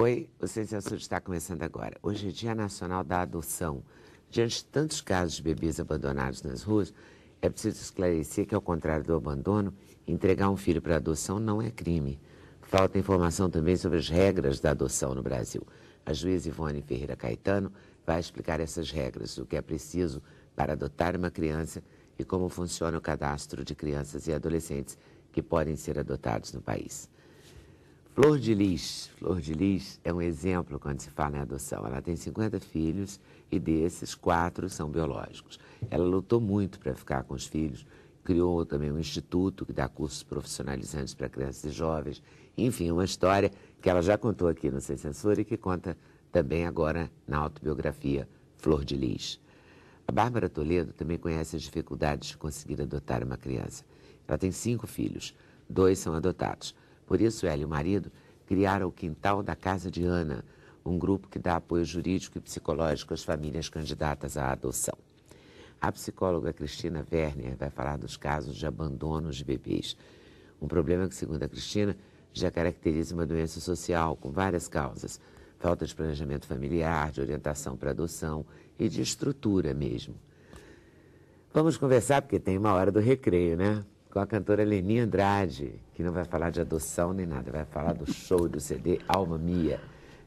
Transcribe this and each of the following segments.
Oi, o Sem Censura está começando agora. Hoje é Dia Nacional da Adoção. Diante de tantos casos de bebês abandonados nas ruas, é preciso esclarecer que, ao contrário do abandono, entregar um filho para adoção não é crime. Falta informação também sobre as regras da adoção no Brasil. A juíza Ivone Ferreira Caetano vai explicar essas regras, o que é preciso para adotar uma criança e como funciona o cadastro de crianças e adolescentes que podem ser adotados no país. Flor de Lis é um exemplo quando se fala em adoção. Ela tem 50 filhos e desses 4 são biológicos. Ela lutou muito para ficar com os filhos, criou também um instituto que dá cursos profissionalizantes para crianças e jovens. Enfim, uma história que ela já contou aqui no Sem Censura e que conta também agora na autobiografia Flor de Lis. A Bárbara Toledo também conhece as dificuldades de conseguir adotar uma criança. Ela tem 5 filhos, 2 são adotados. Por isso, ela e o marido criaram o Quintal da Casa de Ana, um grupo que dá apoio jurídico e psicológico às famílias candidatas à adoção. A psicóloga Cristina Werner vai falar dos casos de abandonos de bebês. Um problema que, segundo a Cristina, já caracteriza uma doença social com várias causas. Falta de planejamento familiar, de orientação para adoção e de estrutura mesmo. Vamos conversar, porque tem uma hora do recreio, né? Com a cantora Leni Andrade, que não vai falar de adoção nem nada, vai falar do show do CD Alma Mia.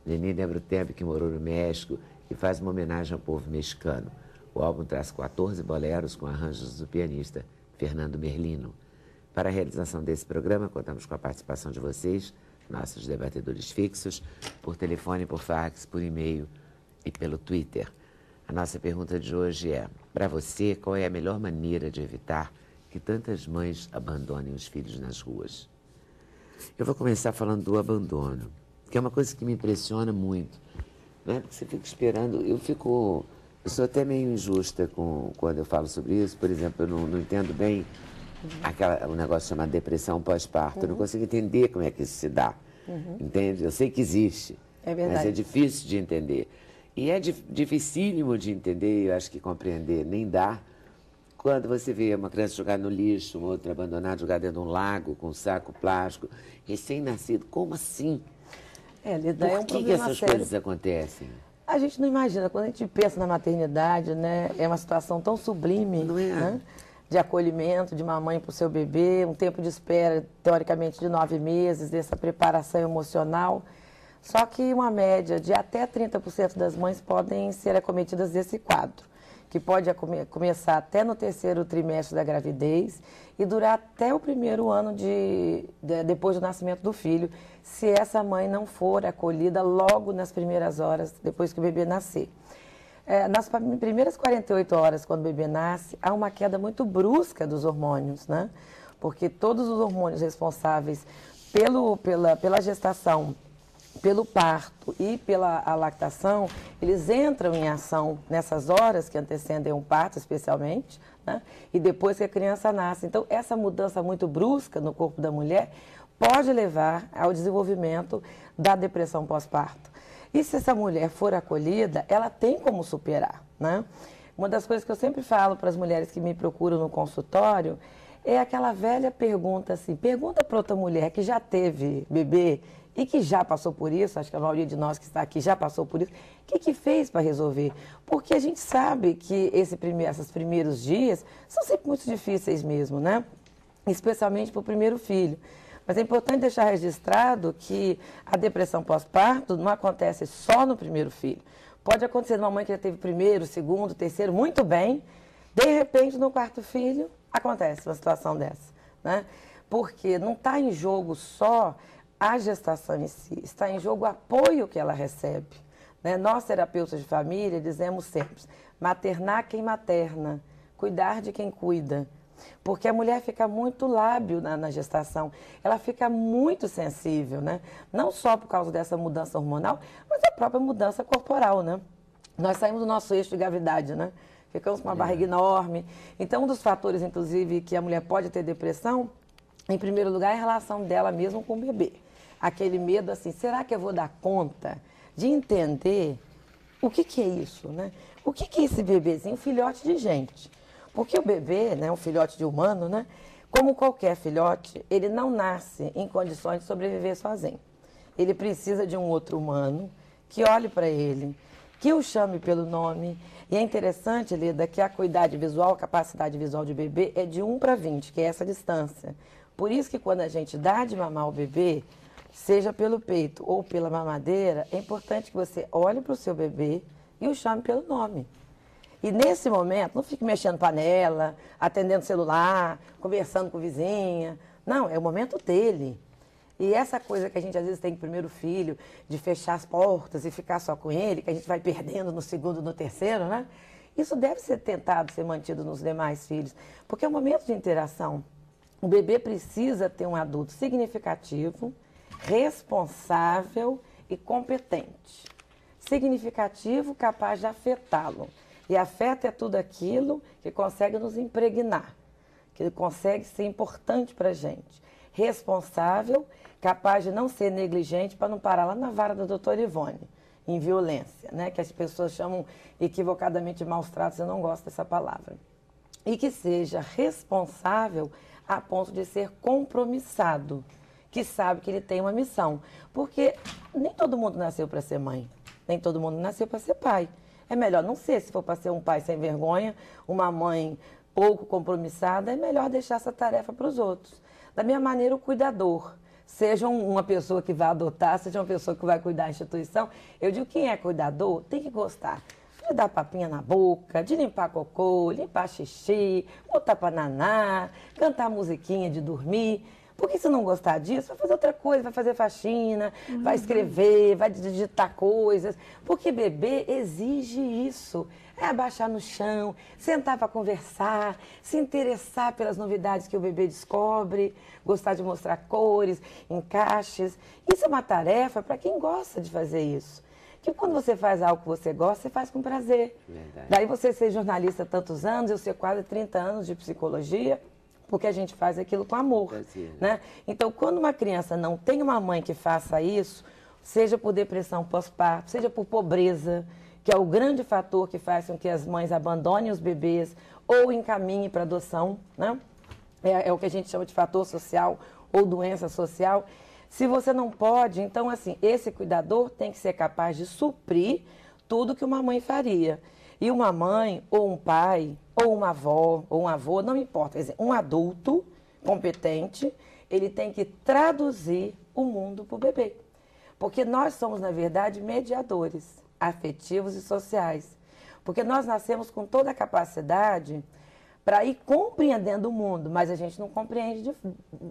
Leni lembra o tempo que morou no México e faz uma homenagem ao povo mexicano. O álbum traz 14 boleros com arranjos do pianista Fernando Merlino. Para a realização desse programa, contamos com a participação de vocês, nossos debatedores fixos, por telefone, por fax, por e-mail e pelo Twitter. A nossa pergunta de hoje é, para você, qual é a melhor maneira de evitar que tantas mães abandonem os filhos nas ruas? Eu vou começar falando do abandono, que é uma coisa que me impressiona muito, né? Porque você fica esperando, eu sou até meio injusta quando eu falo sobre isso. Por exemplo, eu não entendo bem um negócio chamado depressão pós-parto. Eu não consigo entender como é que isso se dá, entende? Eu sei que existe, mas é difícil de entender. E é dificílimo de entender, eu acho que compreender, nem dá, quando você vê uma criança jogada no lixo, uma outra abandonada, jogada dentro de um lago, com um saco plástico, recém-nascido. Como assim? Por que essas coisas acontecem? A gente não imagina, quando a gente pensa na maternidade, né, é uma situação tão sublime, Não é? Né, de acolhimento de uma mãe para o seu bebê, um tempo de espera, teoricamente, de 9 meses, dessa preparação emocional. Só que uma média de até 30% das mães podem ser acometidas desse quadro, que pode começar até no 3º trimestre da gravidez e durar até o 1º ano depois do nascimento do filho, se essa mãe não for acolhida logo nas primeiras horas depois que o bebê nascer. Nas primeiras 48 horas, quando o bebê nasce, há uma queda muito brusca dos hormônios, né? Porque todos os hormônios responsáveis pela gestação, pelo parto e pela lactação, eles entram em ação nessas horas que antecedem um parto, especialmente, né? E depois que a criança nasce. Então, essa mudança muito brusca no corpo da mulher pode levar ao desenvolvimento da depressão pós-parto. E se essa mulher for acolhida, ela tem como superar, né? Uma das coisas que eu sempre falo para as mulheres que me procuram no consultório é aquela velha pergunta assim, pergunta para outra mulher que já teve bebê e que já passou por isso, acho que a maioria de nós que está aqui já passou por isso, o que fez para resolver? Porque a gente sabe que esses primeiros dias são sempre muito difíceis mesmo, né? Especialmente para o primeiro filho. Mas é importante deixar registrado que a depressão pós-parto não acontece só no primeiro filho. Pode acontecer numa mãe que já teve primeiro, segundo, terceiro, muito bem, de repente no 4º filho acontece uma situação dessa, né? Porque não está em jogo só a gestação em si, está em jogo o apoio que ela recebe, né? Nós, terapeutas de família, dizemos sempre, maternar quem materna, cuidar de quem cuida. Porque a mulher fica muito lábil na gestação, ela fica muito sensível, né? Não só por causa dessa mudança hormonal, mas a própria mudança corporal, né? Nós saímos do nosso eixo de gravidade, né? Ficamos com uma barriga enorme. Então, um dos fatores, inclusive, que a mulher pode ter depressão, em primeiro lugar, é a relação dela mesmo com o bebê. Aquele medo assim, será que eu vou dar conta de entender o que é isso, né? O que é esse bebezinho? Um filhote de gente. Porque o bebê, né, um filhote de humano, né, como qualquer filhote, ele não nasce em condições de sobreviver sozinho. Ele precisa de um outro humano que olhe para ele, que o chame pelo nome. E é interessante, Leda, que a acuidade visual, a capacidade visual de bebê é de 1 para 20, que é essa distância. Por isso que quando a gente dá de mamar ao bebê, seja pelo peito ou pela mamadeira, é importante que você olhe para o seu bebê e o chame pelo nome. E nesse momento, não fique mexendo panela, atendendo celular, conversando com vizinha. Não, é o momento dele. E essa coisa que a gente às vezes tem com o primeiro filho, de fechar as portas e ficar só com ele, que a gente vai perdendo no segundo, no terceiro, né? Isso deve ser tentado ser mantido nos demais filhos, porque é um momento de interação. O bebê precisa ter um adulto significativo, responsável e competente. Significativo, capaz de afetá-lo. E afeto é tudo aquilo que consegue nos impregnar, que consegue ser importante para a gente. Responsável, capaz de não ser negligente para não parar lá na vara da doutora Ivone, em violência, né? Que as pessoas chamam equivocadamente de maus tratos, eu não gosto dessa palavra. E que seja responsável a ponto de ser compromissado, que sabe que ele tem uma missão. Porque nem todo mundo nasceu para ser mãe, nem todo mundo nasceu para ser pai. É melhor não ser, se for para ser um pai sem vergonha, uma mãe pouco compromissada, é melhor deixar essa tarefa para os outros. Da mesma maneira, o cuidador, seja uma pessoa que vai adotar, seja uma pessoa que vai cuidar da instituição, eu digo, quem é cuidador tem que gostar de dar papinha na boca, de limpar cocô, limpar xixi, botar para naná, cantar musiquinha de dormir. Porque se não gostar disso, vai fazer outra coisa, vai fazer faxina, vai escrever, vai digitar coisas. Porque bebê exige isso. É abaixar no chão, sentar para conversar, se interessar pelas novidades que o bebê descobre, gostar de mostrar cores, encaixes. Isso é uma tarefa para quem gosta de fazer isso. Que quando você faz algo que você gosta, você faz com prazer. Verdade. Daí você ser jornalista há tantos anos, eu ser quase 30 anos de psicologia, porque a gente faz aquilo com amor, né? Então, quando uma criança não tem uma mãe que faça isso, seja por depressão pós-parto, seja por pobreza, que é o grande fator que faz com que as mães abandonem os bebês ou encaminhem para adoção, né? É o que a gente chama de fator social ou doença social. Se você não pode, então, assim, esse cuidador tem que ser capaz de suprir tudo que uma mãe faria. E uma mãe, ou um pai, ou uma avó, ou um avô, não importa, quer dizer, um adulto competente, ele tem que traduzir o mundo para o bebê. Porque nós somos, na verdade, mediadores afetivos e sociais. Porque nós nascemos com toda a capacidade para ir compreendendo o mundo, mas a gente não compreende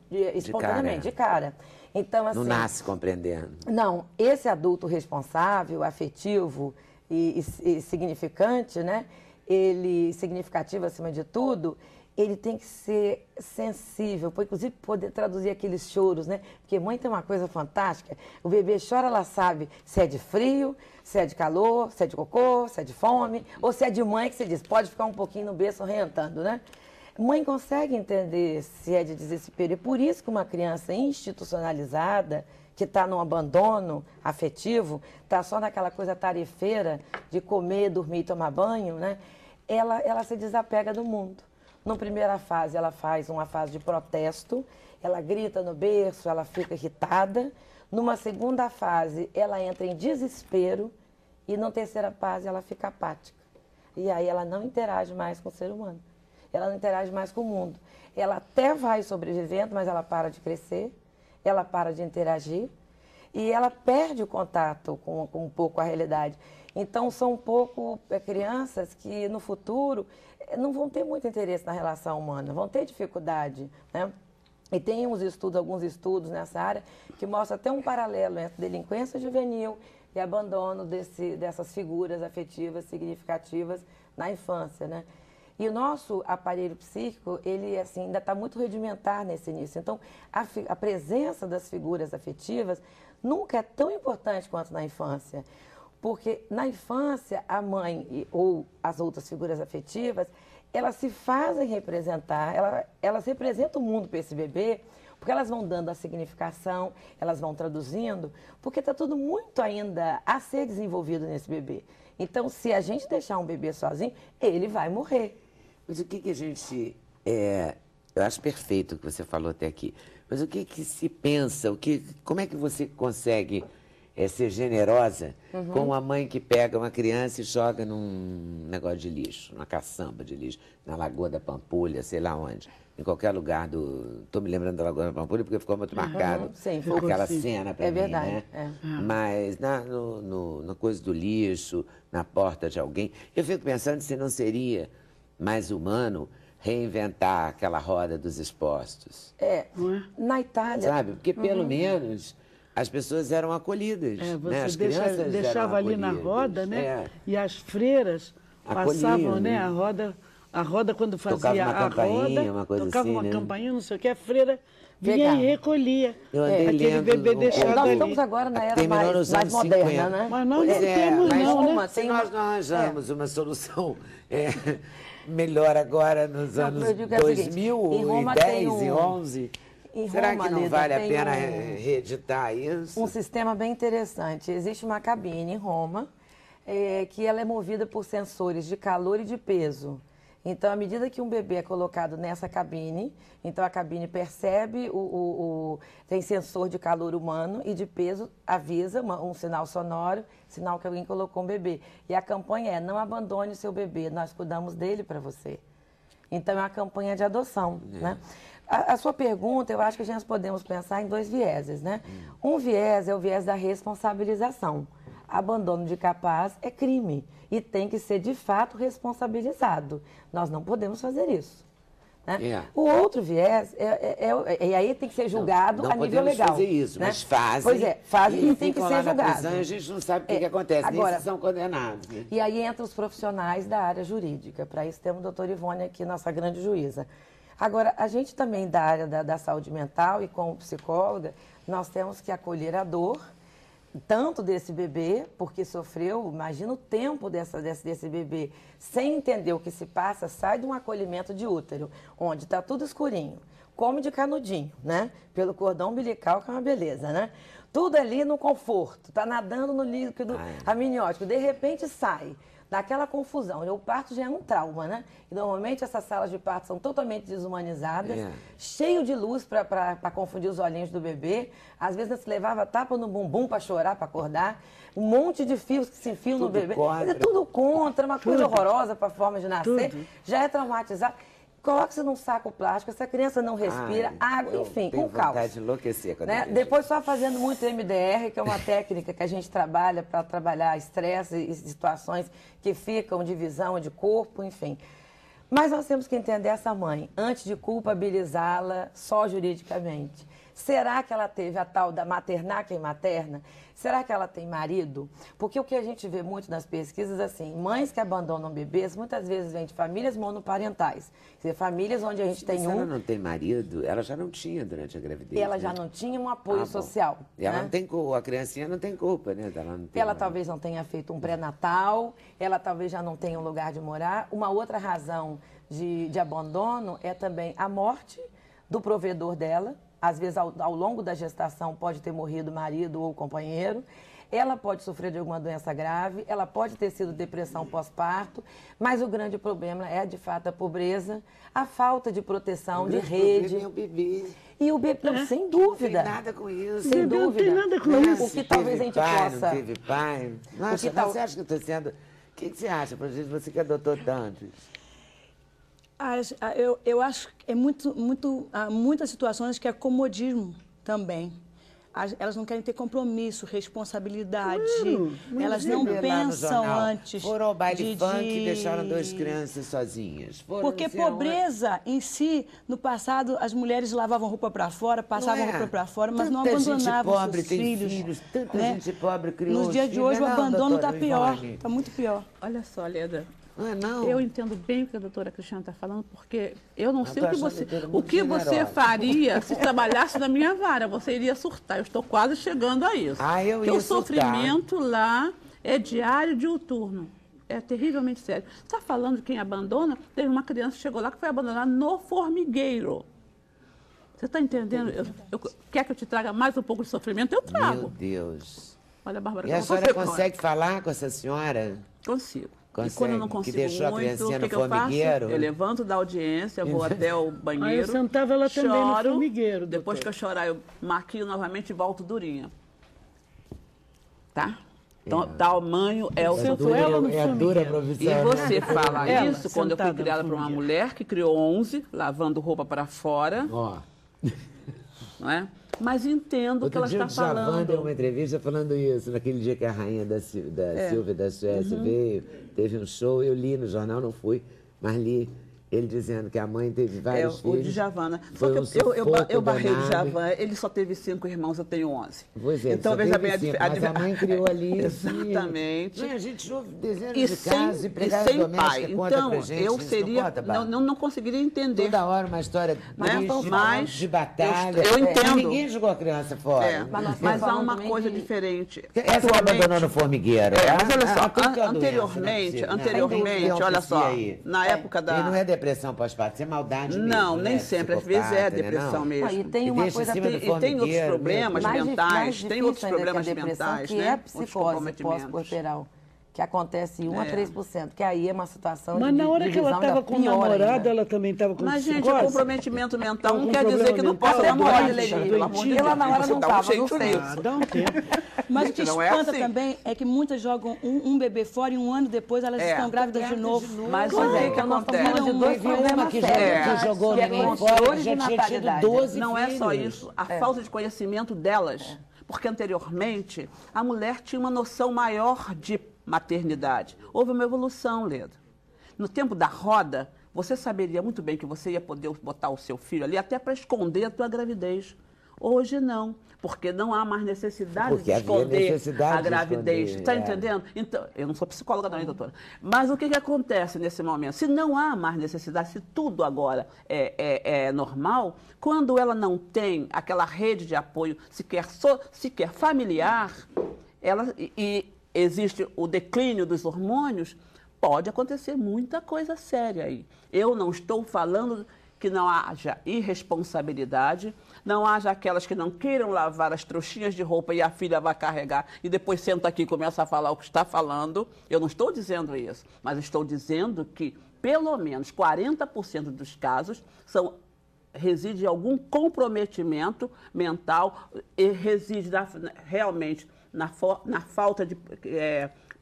espontaneamente, de cara. Então, assim, não nasce compreendendo. Não, esse adulto responsável, afetivo e significante, né? Ele, significativo acima de tudo, ele tem que ser sensível, para inclusive poder traduzir aqueles choros, né? Porque mãe tem uma coisa fantástica, o bebê chora, ela sabe se é de frio, se é de calor, se é de cocô, se é de fome, ou se é de mãe, que você diz, pode ficar um pouquinho no berço orientando, né? Mãe consegue entender se é de desespero, e por isso que uma criança institucionalizada, que está num abandono afetivo, está só naquela coisa tarefeira de comer, dormir e tomar banho, né? Ela se desapega do mundo. Na primeira fase, ela faz uma fase de protesto, ela grita no berço, ela fica irritada. Numa segunda fase, ela entra em desespero e na terceira fase, ela fica apática. E aí ela não interage mais com o ser humano. Ela não interage mais com o mundo. Ela até vai sobrevivendo, mas ela para de crescer, ela para de interagir e ela perde o contato com um pouco a realidade. Então, são um pouco crianças que, no futuro, não vão ter muito interesse na relação humana, vão ter dificuldade, né? E tem alguns estudos nessa área que mostram até um paralelo entre delinquência juvenil e abandono dessas figuras afetivas significativas na infância, né? E o nosso aparelho psíquico, ele assim, ainda está muito rudimentar nesse início. Então, a presença das figuras afetivas nunca é tão importante quanto na infância. Porque na infância, a mãe ou as outras figuras afetivas, elas se fazem representar, elas representam o mundo para esse bebê, porque elas vão dando a significação, elas vão traduzindo, porque está tudo muito ainda a ser desenvolvido nesse bebê. Então, se a gente deixar um bebê sozinho, ele vai morrer. Mas o que a gente... eu acho perfeito o que você falou até aqui. Mas o que que se pensa? Como é que você consegue ser generosa com uma mãe que pega uma criança e joga num negócio de lixo, numa caçamba de lixo, na Lagoa da Pampulha, sei lá onde, em qualquer lugar do... Estou me lembrando da Lagoa da Pampulha porque ficou muito marcado aquela cena para mim, verdade, né? é. Mas na coisa do lixo, na porta de alguém, eu fico pensando se não seria mais humano reinventar aquela roda dos expostos. Na Itália... Sabe? Porque pelo menos as pessoas eram acolhidas. Você né? As crianças deixava eram ali na acolhidas. roda, né? E as freiras passavam, né? A roda quando fazia uma campainha, uma coisa tocava assim, uma né? campainha, não sei o que, a freira vinha e recolhia. Eu andei aquele lendo bebê deixado Nós ali. estamos agora na era Terminou nos mais anos moderna, 50. né? Mas nós não Pois é, temos, mas não, né? se nós não arranjamos uma solução melhor agora nos anos eu digo que é o seguinte, 2010 e 11, será Roma, que não Leda, vale a tem pena reeditar isso? um sistema bem interessante. Existe uma cabine em Roma que ela é movida por sensores de calor e de peso. Então, à medida que um bebê é colocado nessa cabine, então a cabine percebe, tem sensor de calor humano e de peso, avisa um sinal sonoro, sinal que alguém colocou um bebê. E a campanha é: não abandone o seu bebê, nós cuidamos dele para você. Então, é uma campanha de adoção, né? A sua pergunta, eu acho que nós podemos pensar em dois vieses, né? Um viés é o viés da responsabilização. Abandono de capaz é crime e tem que ser, de fato, responsabilizado. Nós não podemos fazer isso. Né? O outro viés, e aí tem que ser julgado a nível legal. Não podemos fazer isso, né? Mas fazem. Pois é, fazem e tem que ser lá julgado. Na prisão, a gente não sabe o que acontece, agora, nem se são condenados. Né? E aí entra os profissionais da área jurídica. Para isso temos a doutora Ivone aqui, nossa grande juíza. Agora, a gente também da área da saúde mental e como psicóloga, nós temos que acolher a dor, tanto desse bebê, porque sofreu, imagina o tempo desse bebê, sem entender o que se passa, sai de um acolhimento de útero, onde está tudo escurinho, come de canudinho, né? Pelo cordão umbilical, que é uma beleza, né? Tudo ali no conforto, está nadando no líquido amniótico, de repente sai. Naquela confusão, o parto já é um trauma, né? E normalmente essas salas de parto são totalmente desumanizadas, cheio de luz para confundir os olhinhos do bebê. Às vezes se levava tapa no bumbum para chorar, para acordar. Um monte de fios que se enfiam no bebê. É tudo contra, uma coisa horrorosa para a forma de nascer. Já é traumatizado. Coloque-se num saco plástico, essa criança não respira, água, enfim, um caos. Vontade de enlouquecer quando né? Depois só fazendo muito MDR, que é uma técnica que a gente trabalha para trabalhar estresse e situações que ficam de visão, de corpo, enfim. Mas nós temos que entender essa mãe, antes de culpabilizá-la só juridicamente. Será que ela teve a tal da maternáquia e materna? Será que ela tem marido? Porque o que a gente vê muito nas pesquisas, assim, mães que abandonam bebês, muitas vezes vêm de famílias monoparentais. Quer dizer, famílias onde a gente tem Se ela não tem marido, ela já não tinha durante a gravidez. Ela já não tinha um apoio social. E ela né? não tem culpa, a criancinha não tem culpa, né? Ela talvez não tenha feito um pré-natal, ela talvez já não tenha um lugar de morar. Uma outra razão de abandono é também a morte do provedor dela. Às vezes, ao longo da gestação, pode ter morrido o marido ou o companheiro. Ela pode sofrer de alguma doença grave, ela pode ter sido depressão pós-parto, mas o grande problema é, de fato, a pobreza, a falta de proteção, de rede. É o bebê. E o bebê, não, sem dúvida. Não tem nada com isso. Sem dúvida. Não tem nada com isso. O que talvez a gente possa... Não teve pai. Nossa, você acha que eu estou sendo... O que você acha, você que adotou tantos? Eu acho que há muitas situações que é comodismo também. Elas não querem ter compromisso, responsabilidade. Elas não pensam antes. Foram ao baile funk e deixaram duas crianças sozinhas. Porque pobreza em si, no passado, as mulheres lavavam roupa para fora, passavam roupa para fora, mas não abandonavam seus filhos. Tanta gente pobre criou. Nos dias de hoje, o abandono está pior, está muito pior. Olha só, Leda. Não. Eu entendo bem o que a doutora Cristiana está falando, porque eu não sei o que você faria se trabalhasse na minha vara. Você iria surtar. Eu estou quase chegando a isso. Eu ia o sofrimento lá é diário, diuturno. É terrivelmente sério. Você está falando de quem abandona? Teve uma criança que chegou lá que foi abandonada no formigueiro. Você está entendendo? Quer que eu te traga mais um pouco de sofrimento? Eu trago. Meu Deus. Olha, Bárbara, e a senhora consegue falar com essa senhora? Consigo. E quando eu não consigo muito, o que eu faço? Eu levanto da audiência, vou até o banheiro, Aí eu sentava lá também no formigueiro. Depois que eu chorar, eu maquio novamente e volto durinha. Tá? Então, tamanho é o seu ela no É a dura profissão. E você fala Ela, isso quando eu fui criada por uma mulher que criou 11, lavando roupa para fora. Ó. Não é? Mas entendo o que ela está falando. Outro dia o Djavan deu uma entrevista falando isso, naquele dia que a rainha da Silvia da Suécia veio, teve um show, eu li no jornal, não fui, mas li ele dizendo que a mãe teve vários filhos. O Djavan, né? Só que eu barrei o Djavan, ele só teve 5 irmãos, eu tenho 11. Pois é, então, veja bem a diferença. Mas a mãe criou ali. Exatamente. A gente ouve dezenas de casos, e sem pai. Então, eu seria... Não conseguiria entender. Toda hora uma história de batalha. Eu entendo. Ninguém jogou a criança fora. Mas há uma coisa diferente. Essa que abandonou no formigueiro. Mas olha só, anteriormente, olha só, na época da... E não é depressão pós-parto, isso é maldade mesmo. Não, nem sempre. Às vezes é depressão mesmo. E tem uma coisa... E tem outros problemas mentais, tem outros problemas mentais, que é psicose pós-corporal, que acontece 1 a 3%, que aí é uma situação Mas na hora que ela estava com o namorado, ela também estava com Mas, psicose? gente, comprometimento mental não quer dizer que não possa ter morte, Leli. Ela na hora não estava, não sei. Dá um tempo. Mas o que espanta também é que muitas jogam um bebê fora e um ano depois elas estão grávidas de novo. Mas o que acontece? Uma que jogou ninguém fora, já tinha tido 12 Não é só filhos. isso, a falta de conhecimento delas. Porque anteriormente a mulher tinha uma noção maior de maternidade. Houve uma evolução, Leda. No tempo da roda, você saberia muito bem que você ia poder botar o seu filho ali até para esconder a tua gravidez. Hoje não, porque não há mais necessidade de esconder a gravidez. Está entendendo? Então, eu não sou psicóloga não, hein, doutora? Mas o que acontece nesse momento? Se não há mais necessidade, se tudo agora é normal, quando ela não tem aquela rede de apoio sequer familiar, e existe o declínio dos hormônios, pode acontecer muita coisa séria aí. Eu não estou falando que não haja irresponsabilidade, não haja aquelas que não queiram lavar as trouxinhas de roupa e a filha vai carregar e depois senta aqui e começa a falar o que está falando. Eu não estou dizendo isso, mas estou dizendo que pelo menos 40% dos casos reside algum comprometimento mental e reside realmente na falta de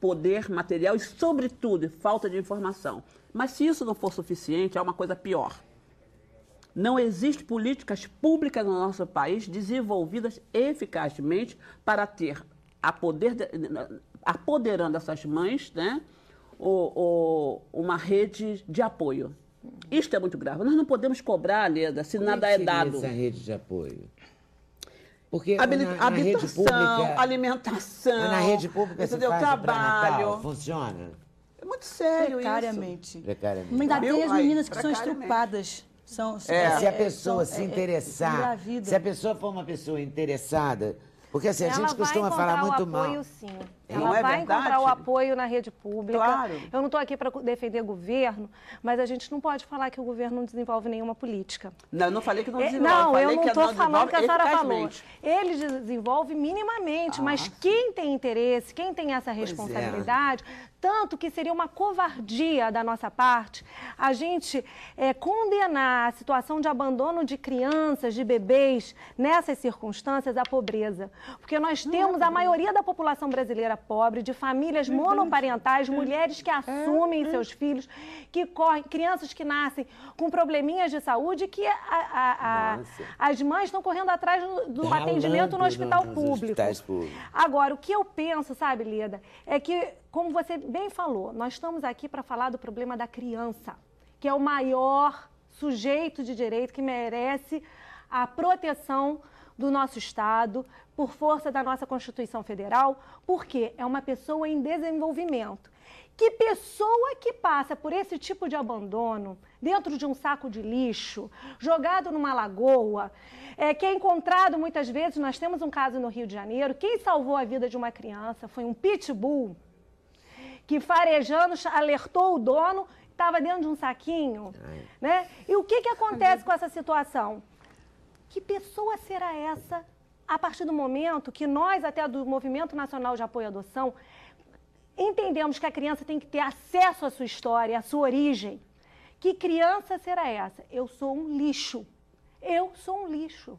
poder material e, sobretudo, falta de informação. Mas se isso não for suficiente, há uma coisa pior. Não existem políticas públicas no nosso país desenvolvidas eficazmente para ter, apoderando essas mães, né, uma rede de apoio. Isto é muito grave. Nós não podemos cobrar, Leda, se nada é dado. Essa rede de apoio? Porque habitação, alimentação, na rede pública entendeu? Se faz Trabalho. Funciona? É muito sério Precariamente. isso. Precariamente. Ainda tem as meninas que são estrupadas. Se a pessoa se interessar, se a pessoa for uma pessoa interessada, porque assim, a gente costuma falar muito mal. Ela vai encontrar o apoio, sim. Ela vai encontrar o apoio na rede pública. Claro. Eu não estou aqui para defender o governo, mas a gente não pode falar que o governo não desenvolve nenhuma política. Não, eu não falei que não desenvolve. Não, eu não estou falando que a senhora falou. Ele desenvolve minimamente, mas quem tem interesse, quem tem essa responsabilidade, tanto que seria uma covardia da nossa parte a gente condenar a situação de abandono de crianças, de bebês, nessas circunstâncias, à pobreza. Porque nós temos a maioria da população brasileira pobre, de famílias monoparentais, mulheres que assumem seus filhos, que correm, crianças que nascem com probleminhas de saúde, que as mães estão correndo atrás do atendimento no hospital público. Agora, o que eu penso, sabe, Leda, é que, como você bem falou, nós estamos aqui para falar do problema da criança, que é o maior sujeito de direito que merece a proteção do nosso Estado, por força da nossa Constituição Federal, porque é uma pessoa em desenvolvimento. Que pessoa que passa por esse tipo de abandono, dentro de um saco de lixo, jogado numa lagoa, que é encontrado muitas vezes, nós temos um caso no Rio de Janeiro, quem salvou a vida de uma criança foi um pitbull, que farejando alertou o dono, estava dentro de um saquinho, né? E o que acontece com essa situação? Que pessoa será essa, a partir do momento que nós, até do Movimento Nacional de Apoio à Adoção, entendemos que a criança tem que ter acesso à sua história, à sua origem. Que criança será essa? Eu sou um lixo. Eu sou um lixo.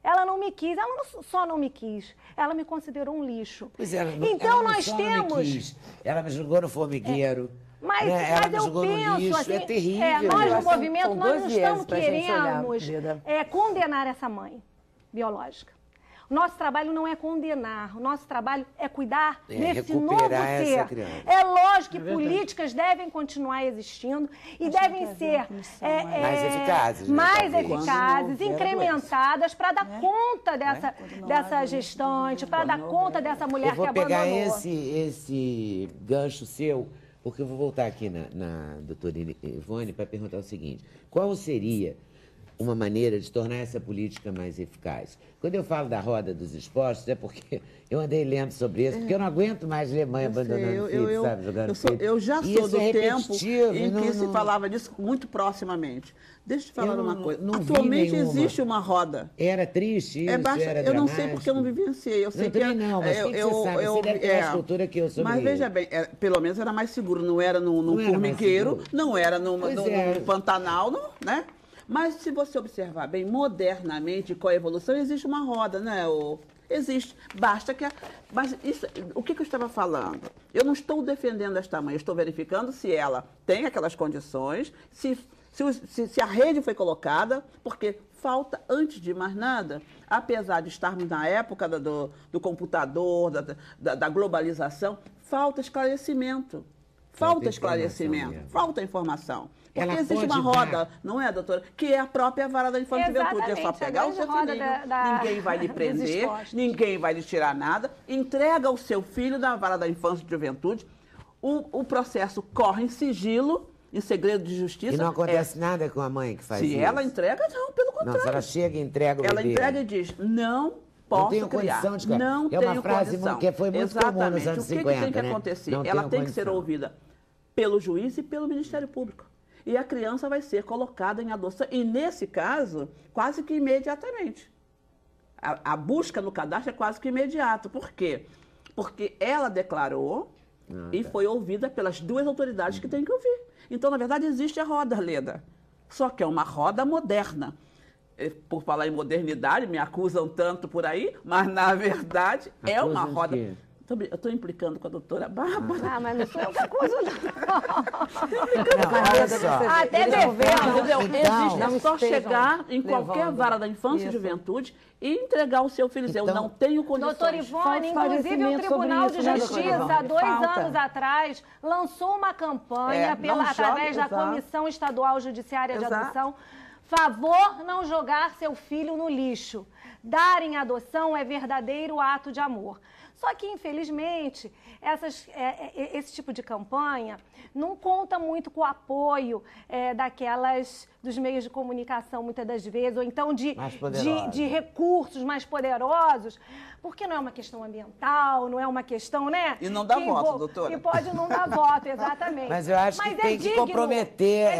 Ela não me quis, ela não, só não me quis, ela me considerou um lixo. Pois é, então ela nós temos. Ela me jogou no formigueiro. Mas eu penso assim, é terrível. Nós no movimento, nós não estamos querendo olhar, condenar essa mãe biológica. O nosso trabalho não é condenar, o nosso trabalho é cuidar desse novo ser. É lógico que políticas devem continuar existindo e devem ser mais eficazes, incrementadas para dar conta dessa gestante, para dar conta dessa mulher que abandonou. Eu vou pegar esse gancho seu, porque eu vou voltar aqui na doutora Ivone para perguntar o seguinte: qual seria uma maneira de tornar essa política mais eficaz? Quando eu falo da roda dos expostos, é porque eu andei lendo sobre isso, porque eu não aguento mais ler mãe abandonando filho, sabe, jogando filho. Eu já sou do tempo em que se falava disso muito proximamente. Deixa eu te falar uma coisa. Atualmente existe uma roda. Era triste isso, era eu não sei porque eu não vivenciei. Eu sei que não, mas você sabe, você deve ter mais cultura que eu sobre Mas veja bem, pelo menos era mais seguro, não era no formigueiro, não era no Pantanal, né? Mas se você observar bem, modernamente, com a evolução, existe uma roda, né? Existe. Basta que... Mas isso, o que eu estava falando? Eu não estou defendendo esta mãe, eu estou verificando se ela tem aquelas condições, se a rede foi colocada, porque falta, antes de mais nada, apesar de estarmos na época do computador, da globalização, falta esclarecimento. Falta esclarecimento, falta informação. Porque existe uma roda, não é, doutora? Que é a própria vara da infância e juventude. É só pegar o seu filhinho, ninguém vai lhe prender, ninguém vai lhe tirar nada, entrega o seu filho na vara da infância e juventude, o processo corre em sigilo, em segredo de justiça. E não acontece nada com a mãe que faz isso? Se ela entrega, não, pelo contrário. Não, se ela chega e entrega o bebê. Ela entrega e diz, não posso criar. Condição de criar. Não tenho condição. É uma frase que foi muito comum nos anos 50, o que tem que acontecer? Ela tem que ser ouvida pelo juiz e pelo Ministério Público. E a criança vai ser colocada em adoção. E, nesse caso, quase que imediatamente. A busca no cadastro é quase que imediato. Por quê? Porque ela declarou e foi ouvida pelas duas autoridades que têm que ouvir. Então, na verdade, existe a roda, Leda. Só que é uma roda moderna. Por falar em modernidade, me acusam tanto por aí, mas, na verdade, é uma roda... Eu estou implicando com a doutora Bárbara. Mas não sou eu que acuso, não. Até devendo. É só chegar em qualquer vara da infância e juventude e entregar o seu filho. Eu não tenho condições. Doutora Ivone, inclusive o Tribunal de Justiça, há 2 anos atrás, lançou uma campanha através da Comissão Estadual Judiciária de Adoção. Favor não jogar seu filho no lixo. Dar em adoção é verdadeiro ato de amor. Só que, infelizmente, esse tipo de campanha não conta muito com o apoio dos meios de comunicação, muitas das vezes, ou então de recursos mais poderosos, porque não é uma questão ambiental, não é uma questão, né? E não dá voto, doutora. E pode não dar voto, exatamente. Mas eu acho que tem que comprometer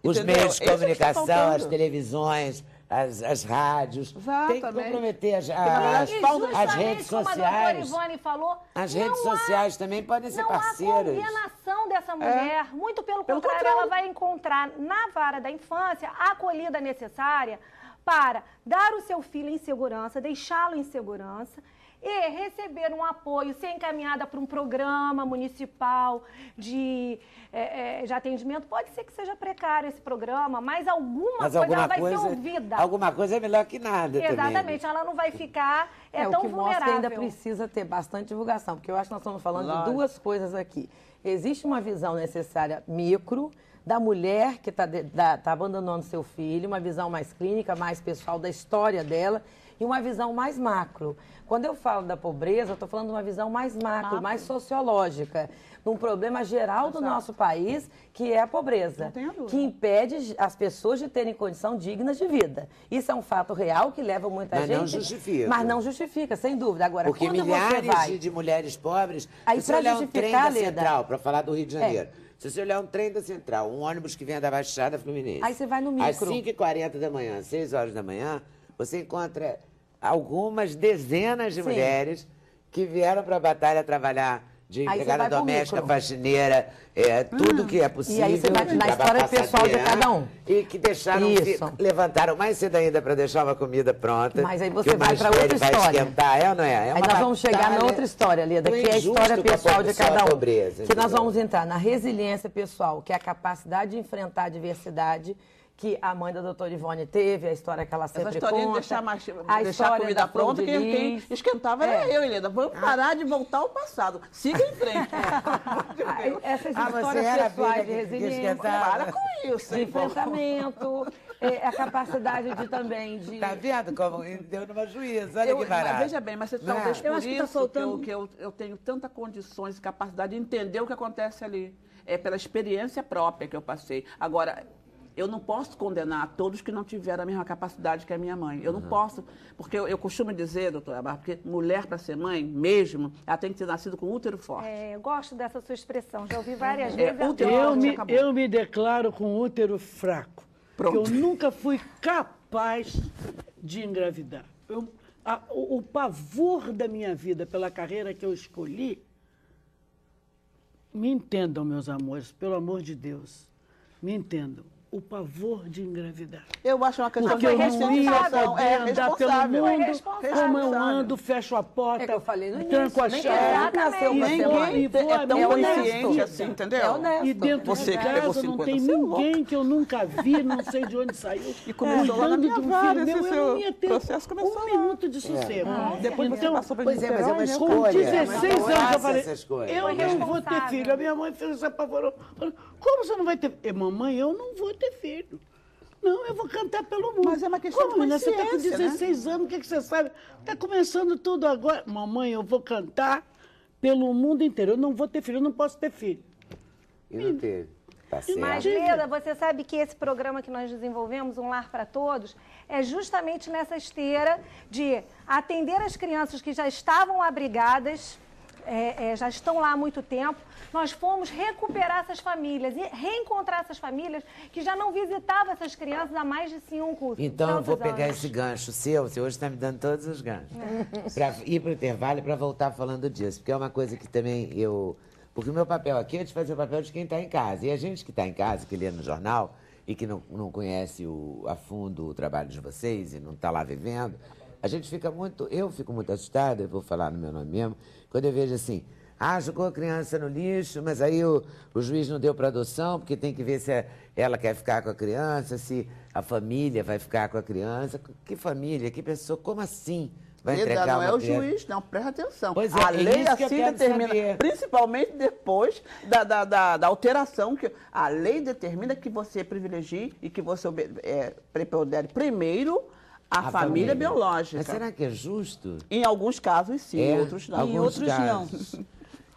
os meios de comunicação, as televisões, as rádios. Exatamente. Tem que comprometer as redes sociais. Como a doutora Ivone falou, as redes sociais também podem ser parceiras. Não há condenação dessa mulher. Muito pelo contrário, ela vai encontrar na vara da infância a acolhida necessária para dar o seu filho em segurança, deixá-lo em segurança e receber um apoio, ser encaminhada para um programa municipal de atendimento. Pode ser que seja precário esse programa, mas alguma coisa ela vai ser ouvida. Alguma coisa é melhor que nada. Exatamente, também. Ela não vai ficar tão o que vulnerável. Mostra que ainda precisa ter bastante divulgação, porque eu acho que nós estamos falando de 2 coisas aqui. Existe uma visão necessária micro da mulher que está abandonando seu filho, uma visão mais clínica, mais pessoal da história dela, e uma visão mais macro. Quando eu falo da pobreza, eu estou falando de uma visão mais macro, mais sociológica, de um problema geral do nosso país, que é a pobreza, que impede as pessoas de terem condição digna de vida. Isso é um fato real que leva muita gente... Mas não justifica. Mas não justifica, sem dúvida. Agora, porque quando milhares você vai... de mulheres pobres... Aí, se você olhar um trem da Central, para falar do Rio de Janeiro, se você olhar um trem da Central, um ônibus que vem da Baixada Fluminense... Aí você vai no micro. Às 5h40 da manhã, 6 horas da manhã, você encontra algumas dezenas de mulheres que vieram para a batalha trabalhar de empregada doméstica, faxineira, tudo que é possível. E aí você vai na história pessoal de cada um. E que deixaram, levantaram mais cedo ainda para deixar uma comida pronta. Mas aí você vai para outra história. Vai esquentar, é ou não é? Aí nós vamos chegar na outra história, Leda, que é a história pessoal de cada um. Pobreza, que nós vamos entrar na resiliência pessoal, que é a capacidade de enfrentar a adversidade, que a mãe da doutora Ivone teve, a história que ela sempre conta. De deixar a comida pronta, quem esquentava era eu, Helena. Vamos parar de voltar ao passado. Siga em frente. Essas histórias pessoais de resiliência. Para com isso. De enfrentamento, a capacidade de também... Tá vendo como deu numa juíza? Olha que barato. Veja bem, mas talvez por isso que eu tenho tanta condições e capacidade de entender o que acontece ali. É pela experiência própria que eu passei. Agora... Eu não posso condenar todos que não tiveram a mesma capacidade que a minha mãe. Eu não posso, porque eu costumo dizer, doutora Bárbara, porque mulher para ser mãe mesmo, ela tem que ter nascido com útero forte. Eu gosto dessa sua expressão, já ouvi várias vezes. Eu me declaro com útero fraco. Pronto. Porque eu nunca fui capaz de engravidar. O pavor da minha vida pela carreira que eu escolhi, me entendam, meus amores, pelo amor de Deus, me entendam. O pavor de engravidar. Eu acho uma questão de responsabilidade. Andar pelo mundo, como eu ando, fecho a porta, tranco a chave. Ninguém é tão consciente assim, entendeu? E dentro de casa não tem ninguém que eu nunca vi, não sei de onde saiu. E começou lá na minha vara, eu não ia ter um minuto de sossego. Depois você passou para gente. Mas é uma escolha. Com 16 anos eu falei, eu não vou ter filho. A minha mãe fez essa apavorou. Como você não vai ter filho? Mamãe, eu não vou ter filho. Não, eu vou cantar pelo mundo. Mas é uma questão de consciência, você está com 16 anos, o que você sabe? Está começando tudo agora. Mamãe, eu vou cantar pelo mundo inteiro. Eu não vou ter filho, eu não posso ter filho. E não teve. Tá certo. Mas, Leda, você sabe que esse programa que nós desenvolvemos, Um Lar para Todos, é justamente nessa esteira de atender as crianças que já estavam abrigadas, já estão lá há muito tempo. Nós fomos recuperar essas famílias e reencontrar essas famílias que já não visitavam essas crianças há mais de 5 Então eu vou pegar esse gancho seu, você hoje está me dando todos os ganchos, para ir para o intervalo e para voltar falando disso, porque é uma coisa que também porque o meu papel aqui é de fazer o papel de quem está em casa, e a gente que está em casa, que lê no jornal e que não conhece a fundo o trabalho de vocês e não está lá vivendo, a gente eu fico muito assustada, eu vou falar no meu nome mesmo, quando eu vejo assim, jogou a criança no lixo, mas aí o juiz não deu para adoção, porque tem que ver se ela quer ficar com a criança, se a família vai ficar com a criança. Que família, que pessoa, como assim vai entregar não uma é o criança? juiz, não, presta atenção. Pois a lei assim determina, saber. Principalmente depois da alteração, que a lei determina que você privilegie e que você prepondere primeiro a família biológica. Mas será que é justo? Em alguns casos, sim, em outros não. Em outros não.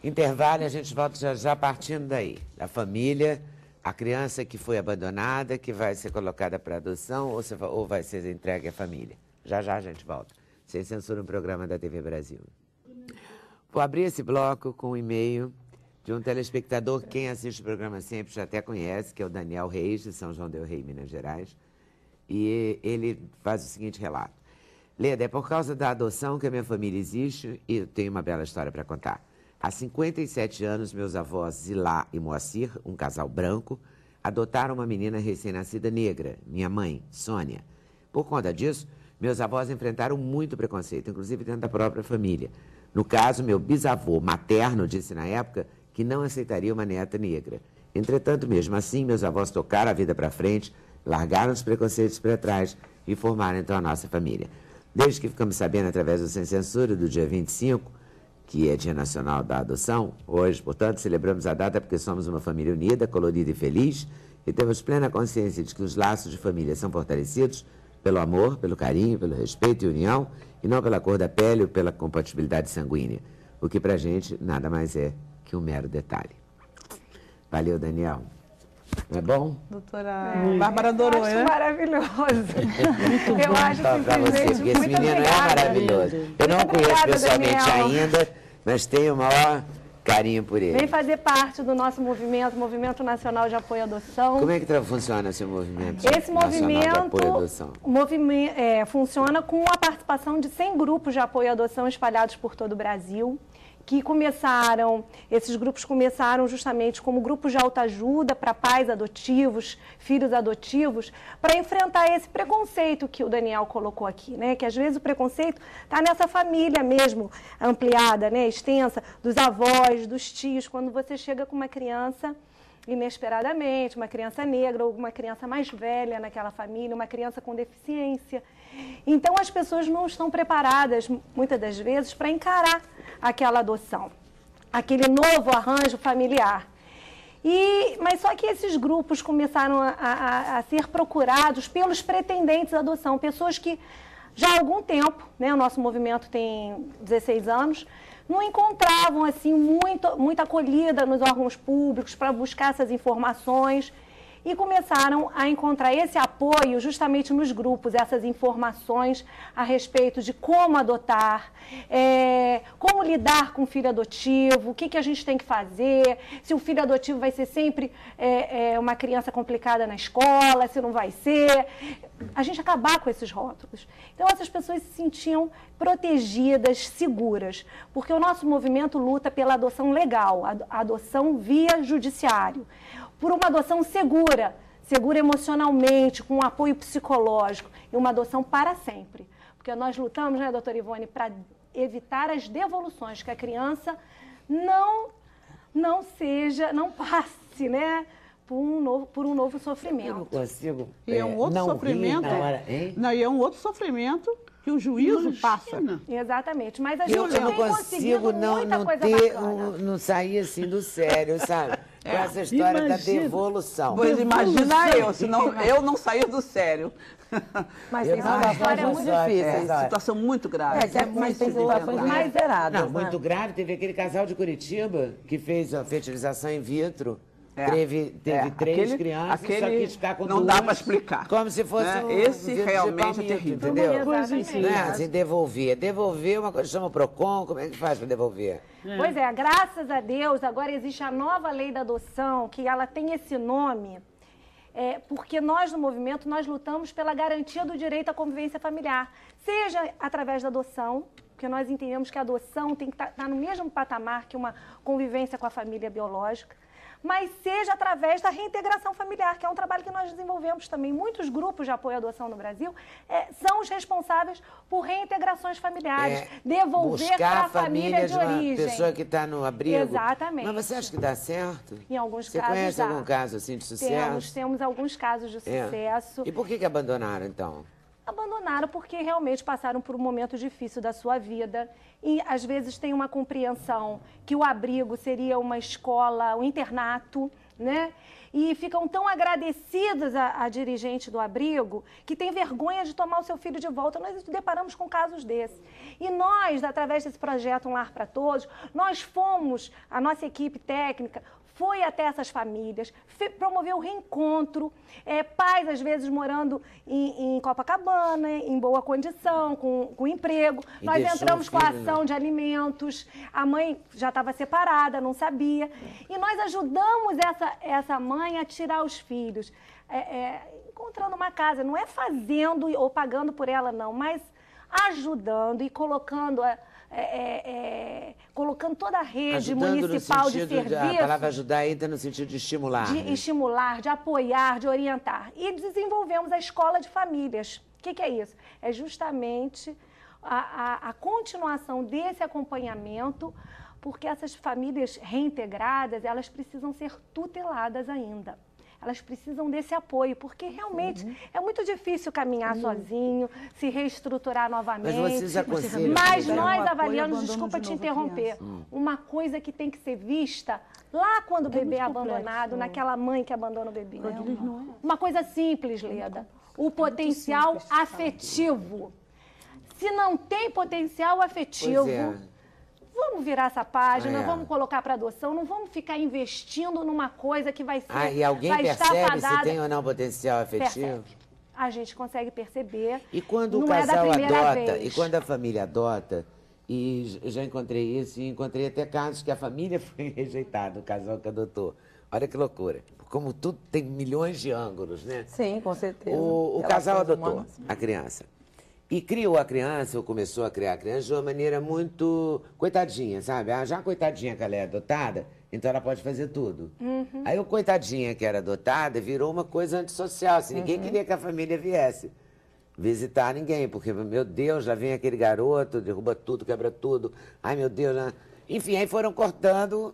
Intervalo e a gente volta já partindo daí. A família, a criança que foi abandonada, que vai ser colocada para adoção ou vai ser entregue à família. Já a gente volta. Sem censura, um programa da TV Brasil. Vou abrir esse bloco com um e-mail de um telespectador, quem assiste o programa sempre já até conhece, que é o Daniel Reis, de São João del Rei, Minas Gerais. E ele faz o seguinte relato. Leda, é por causa da adoção que a minha família existe e eu tenho uma bela história para contar. Há 57 anos, meus avós Zilá e Moacir, um casal branco, adotaram uma menina recém-nascida negra, minha mãe, Sônia. Por conta disso, meus avós enfrentaram muito preconceito, inclusive dentro da própria família. No caso, meu bisavô materno disse na época que não aceitaria uma neta negra. Entretanto, mesmo assim, meus avós tocaram a vida para frente, largaram os preconceitos para trás e formaram então a nossa família. Desde que ficamos sabendo através do Sem Censura, do dia 25, que é Dia Nacional da Adoção, hoje, portanto, celebramos a data porque somos uma família unida, colorida e feliz e temos plena consciência de que os laços de família são fortalecidos pelo amor, pelo carinho, pelo respeito e união e não pela cor da pele ou pela compatibilidade sanguínea, o que pra gente nada mais é que um mero detalhe. Valeu, Daniel. Não é bom? Doutora Bárbara adorou, né? Eu acho maravilhoso. Eu acho simplesmente porque esse menino é maravilhoso. Eu não conheço pessoalmente ainda, mas tenho o maior carinho por ele. Vem fazer parte do nosso Movimento Nacional de Apoio à Adoção. Como é que funciona esse movimento? Esse movimento de apoio à adoção? Funciona com a participação de 100 grupos de apoio à adoção espalhados por todo o Brasil. que esses grupos começaram justamente como grupos de autoajuda para pais adotivos, filhos adotivos, para enfrentar esse preconceito que o Daniel colocou aqui, né? Que às vezes o preconceito está nessa família mesmo, ampliada, né? Extensa, dos avós, dos tios, quando você chega com uma criança inesperadamente, uma criança negra ou uma criança mais velha naquela família, uma criança com deficiência. Então, as pessoas não estão preparadas, muitas das vezes, para encarar aquela adoção, aquele novo arranjo familiar. Mas só que esses grupos começaram a ser procurados pelos pretendentes à adoção, pessoas que já há algum tempo, né, o nosso movimento tem 16 anos, não encontravam assim muita acolhida nos órgãos públicos para buscar essas informações e começaram a encontrar esse apoio justamente nos grupos, essas informações a respeito de como adotar, como lidar com o filho adotivo, o que a gente tem que fazer, se o filho adotivo vai ser sempre uma criança complicada na escola, se não vai ser. A gente acabar com esses rótulos. Então, essas pessoas se sentiam protegidas, seguras, porque o nosso movimento luta pela adoção legal, a adoção via judiciário, por uma adoção segura emocionalmente, com um apoio psicológico e uma adoção para sempre. Porque nós lutamos, né, doutora Ivone, para evitar as devoluções, que a criança não passe, né, por um novo sofrimento. Eu não consigo. E é um outro sofrimento. Na hora, hein? Não, e é um outro sofrimento que o juízo passa. Exatamente. Mas a gente Eu não consigo não sair assim do sério, sabe? Com essa história da devolução. Pois imagina eu, senão eu não sair do sério. Mas tem situações muito difíceis. Situação muito grave. Mas tem situações mais zeradas. Não, muito grave. Teve aquele casal de Curitiba que fez a fertilização in vitro. Teve 3 crianças, só quis ficar com não 2. Não dá para explicar. Como se fosse esse realmente é terrível. Entendeu? Exatamente. Assim, devolver uma coisa, chama o PROCON, como é que faz para devolver? Pois é, graças a Deus, agora existe a nova lei da adoção, que ela tem esse nome, porque nós no movimento, nós lutamos pela garantia do direito à convivência familiar, seja através da adoção, porque nós entendemos que a adoção tem que estar no mesmo patamar que uma convivência com a família biológica, mas seja através da reintegração familiar, que é um trabalho que nós desenvolvemos também. Muitos grupos de apoio à adoção no Brasil são os responsáveis por reintegrações familiares, devolver para a família de origem. Uma pessoa que está no abrigo. Exatamente. Mas você acha que dá certo? Em alguns você casos conhece dá. algum caso assim de sucesso? Temos alguns casos de sucesso. E por que abandonaram, então? Abandonaram porque realmente passaram por um momento difícil da sua vida e às vezes tem uma compreensão que o abrigo seria uma escola, um internato, né? E ficam tão agradecidas a dirigente do abrigo que tem vergonha de tomar o seu filho de volta. Nós nos deparamos com casos desses. E nós, através desse projeto Um Lar para Todos, a nossa equipe técnica foi até essas famílias, promoveu o reencontro, pais, às vezes, morando em Copacabana, em boa condição, com emprego. Nós entramos com a ação de alimentos, a mãe já estava separada, não sabia. E nós ajudamos essa mãe a tirar os filhos, encontrando uma casa. Não é fazendo ou pagando por ela, não, mas ajudando e colocando toda a rede municipal de serviços. A palavra ajudar aí está no sentido de estimular. De estimular, de apoiar, de orientar. E desenvolvemos a escola de famílias. O que é isso? É justamente a continuação desse acompanhamento, porque essas famílias reintegradas, elas precisam ser tuteladas ainda. Elas precisam desse apoio, porque realmente é muito difícil caminhar sozinho, se reestruturar novamente. Mas vocês aconselham. Mas nós avaliamos, desculpa te interromper, uma coisa que tem que ser vista lá quando o bebê é abandonado, naquela mãe que abandona o bebê. Uma coisa simples, Leda. O potencial afetivo. Se não tem potencial afetivo, vamos virar essa página, vamos colocar para adoção, não vamos ficar investindo numa coisa que vai ser. E alguém percebe se tem ou não potencial afetivo? Percebe. A gente consegue perceber. E quando o casal adota, e quando a família adota, e já encontrei isso, e encontrei até casos que a família foi rejeitada, o casal que adotou. Olha que loucura. Como tudo tem milhões de ângulos, né? Sim, com certeza. O casal adotou a criança. E criou a criança, ou começou a criar a criança de uma maneira muito coitadinha, sabe? Ah, já coitadinha que ela é adotada, então ela pode fazer tudo. Aí o coitadinha que era adotada virou uma coisa antissocial, assim, ninguém queria que a família viesse visitar ninguém, porque, meu Deus, já vem aquele garoto, derruba tudo, quebra tudo. Ai, meu Deus, né? Enfim, aí foram cortando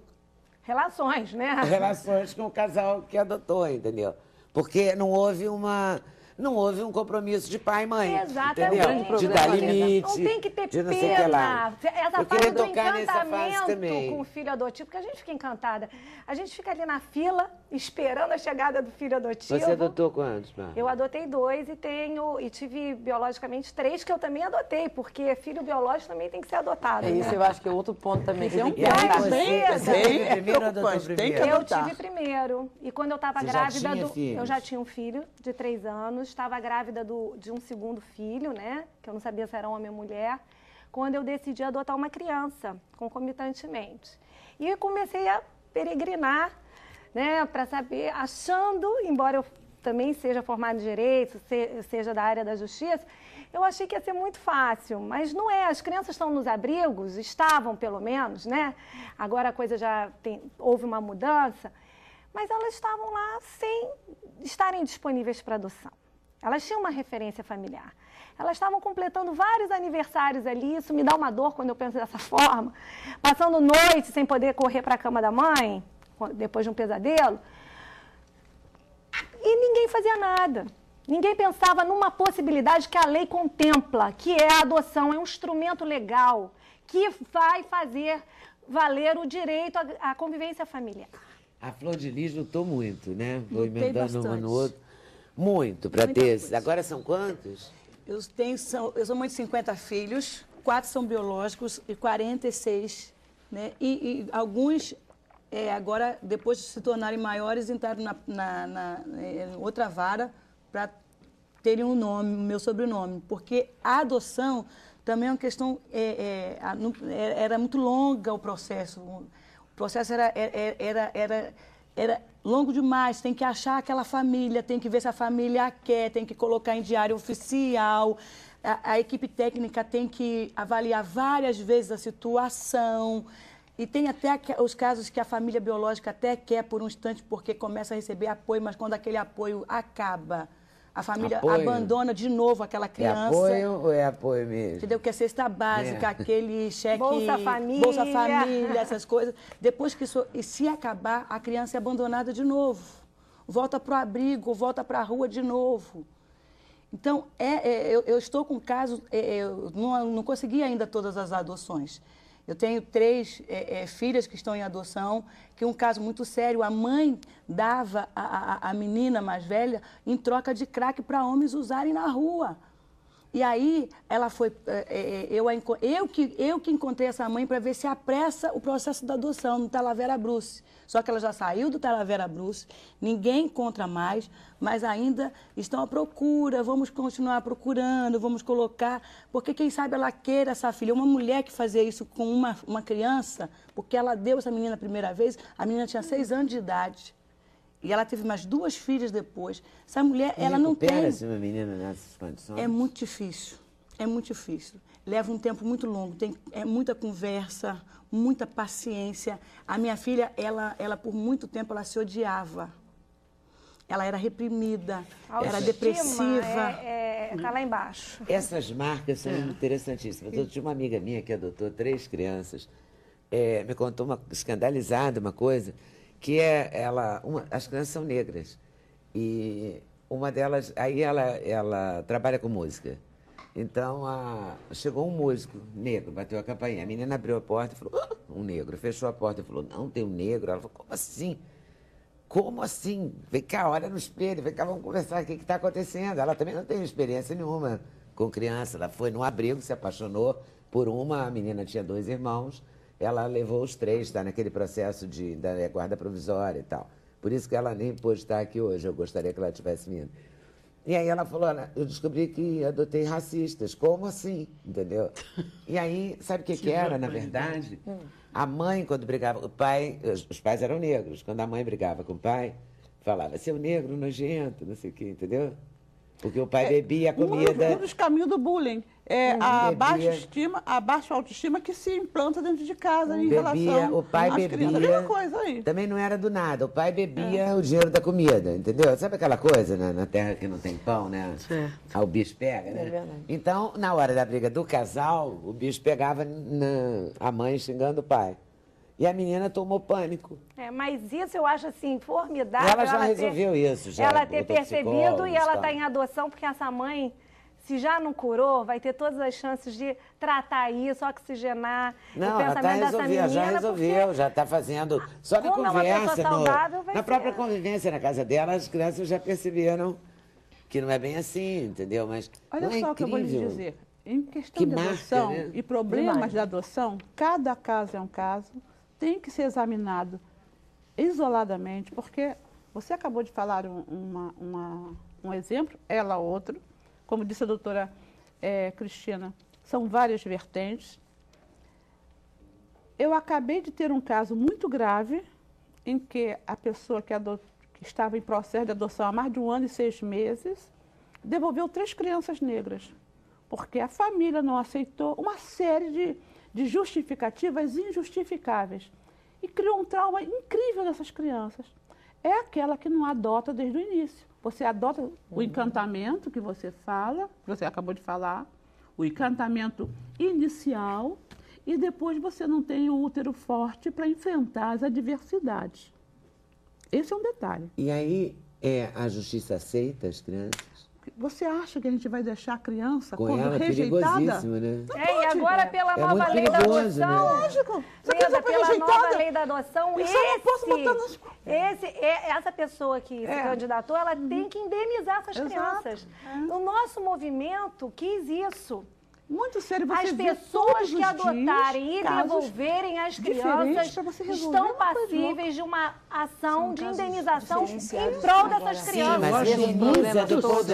Relações, né? relações com o casal que adotou, entendeu? Porque não houve um compromisso de pai e mãe. Exatamente. Entendeu? De dar limite. Não tem que ter de não sei o que lá. pena. Essa Eu fase queria do tocar nessa fase encantamento também. com o filho adotivo, porque a gente fica encantada. A gente fica ali na fila, esperando a chegada do filho adotivo. Você adotou quantos, Bárbara? Eu adotei 2 e tive biologicamente 3 que eu também adotei, porque filho biológico também tem que ser adotado. Isso né? eu acho que é outro ponto também que tem que E aí, pensar. você primeiro adotou preocupante, tem primeiro? que Eu adotar. tive primeiro. E quando eu estava Você já grávida tinha filhos? eu já tinha um filho de 3 anos, estava grávida de um segundo filho, né? Que eu não sabia se era homem ou mulher. Quando eu decidi adotar uma criança, concomitantemente. E comecei a peregrinar, né, para saber, achando, embora eu também seja formada em Direito, seja da área da Justiça, eu achei que ia ser muito fácil, mas não é. As crianças estão nos abrigos, estavam pelo menos, né? Agora a coisa houve uma mudança, mas elas estavam lá sem estarem disponíveis para adoção. Elas tinham uma referência familiar. Elas estavam completando vários aniversários ali, isso me dá uma dor quando eu penso dessa forma, passando noite sem poder correr para a cama da mãe, depois de um pesadelo, e ninguém fazia nada. Ninguém pensava numa possibilidade que a lei contempla, que é a adoção, é um instrumento legal que vai fazer valer o direito à convivência familiar. A Flor de Lis lutou muito, né? Foi Lutei emendando uma bastante. no outro. Muito, para Muita ter. coisa. Agora são quantos? Eu sou mãe de 50 filhos, 4 são biológicos e 46, né? E alguns, agora, depois de se tornarem maiores, entraram na outra vara para terem um nome, o meu sobrenome. Porque a adoção também é uma questão, era muito longa o processo. O processo era longo demais, tem que achar aquela família, tem que ver se a família quer, tem que colocar em diário oficial, a equipe técnica tem que avaliar várias vezes a situação, e tem até os casos que a família biológica até quer por um instante, porque começa a receber apoio, mas quando aquele apoio acaba, a família abandona de novo aquela criança. É apoio ou é apoio mesmo? Entendeu? Que é cesta básica, aquele cheque... Bolsa Família, essas coisas. Depois que isso... E se acabar, a criança é abandonada de novo. Volta para o abrigo, volta para a rua de novo. Então, eu estou com casos... Eu não consegui ainda todas as adoções. Eu tenho 3 filhas que estão em adoção, que um caso muito sério, a mãe dava a menina mais velha em troca de crack para homens usarem na rua. E aí ela foi, eu que encontrei essa mãe para ver se apressa o processo da adoção no Talavera Bruce. Só que ela já saiu do Talavera Bruce, ninguém encontra mais, mas ainda estão à procura, vamos continuar procurando, vamos colocar, porque quem sabe ela queira essa filha. Uma mulher que fazia isso com uma criança, porque ela deu essa menina a primeira vez, a menina tinha 6 anos de idade. E ela teve mais 2 filhas depois. Essa mulher, ela não tem... Recupera-se uma menina nessas condições? É muito difícil. É muito difícil. Leva um tempo muito longo. É muita conversa, muita paciência. A minha filha, ela por muito tempo, ela se odiava. Ela era reprimida, era depressiva. Está lá embaixo. Essas marcas são interessantíssimas. Eu tinha uma amiga minha que adotou 3 crianças. Me contou escandalizada uma coisa, que as crianças são negras. E uma delas, aí ela trabalha com música. Então, chegou um músico negro, bateu a campainha. A menina abriu a porta e falou, um negro. Fechou a porta e falou, não, tem um negro. Ela falou, como assim? Como assim? Vem cá, olha no espelho, vem cá, vamos conversar, o que está acontecendo? Ela também não tem experiência nenhuma com criança. Ela foi num abrigo, se apaixonou por uma, a menina tinha 2 irmãos, ela levou os 3, está naquele processo da guarda provisória e tal. Por isso que ela nem pôde estar aqui hoje, eu gostaria que ela tivesse vindo. E aí ela falou, eu descobri que adotei racistas. Como assim? Entendeu? E aí, sabe o que era, na verdade? A mãe, quando brigava com o pai, os pais eram negros. Quando a mãe brigava com o pai, falava, seu negro nojento, não sei o quê, entendeu? Porque o pai bebia a comida. Um dos caminhos do bullying é a baixa autoestima que se implanta dentro de casa em relação o pai às bebia, crianças. A mesma coisa aí. Também não era do nada. O pai bebia o dinheiro da comida, entendeu? Sabe aquela coisa, né? Na terra que não tem pão, né? Certo. O bicho pega, né? É verdade. Então, na hora da briga do casal, o bicho pegava a mãe xingando o pai. E a menina tomou pânico. Mas isso eu acho assim formidável. Ela já resolveu isso, já. Ela ter percebido e ela tá em adoção, porque essa mãe, se já não curou, vai ter todas as chances de tratar isso, oxigenar não, o pensamento ela dessa menina. Já resolveu, já está fazendo. Só na conversa, na própria convivência na casa dela, as crianças já perceberam que não é bem assim, entendeu? Mas olha só o que eu vou lhe dizer. Em questão de adoção e problemas de adoção, cada caso é um caso. Tem que ser examinado isoladamente, porque você acabou de falar um exemplo, ela outro. Como disse a doutora Cristina, são várias vertentes. Eu acabei de ter um caso muito grave em que a pessoa que estava em processo de adoção há mais de 1 ano e 6 meses devolveu 3 crianças negras, porque a família não aceitou uma série de justificativas injustificáveis. E criou um trauma incrível nessas crianças. É aquela que não adota desde o início. Você adota o encantamento que você fala, que você acabou de falar, o encantamento inicial, e depois você não tem o útero forte para enfrentar as adversidades. Esse é um detalhe. E aí, a justiça aceita as crianças? Você acha que a gente vai deixar a criança com ela rejeitada? Perigosíssimo, né? E agora pela nova lei da adoção, lógico. Pela nova lei da adoção, essa pessoa que se candidatou, ela tem que indenizar essas crianças. O nosso movimento quis isso. Muito sério, você as pessoas que adotarem e devolverem as crianças estão passíveis de uma ação de indenização em prol dessas crianças. Mas indeniza do todo.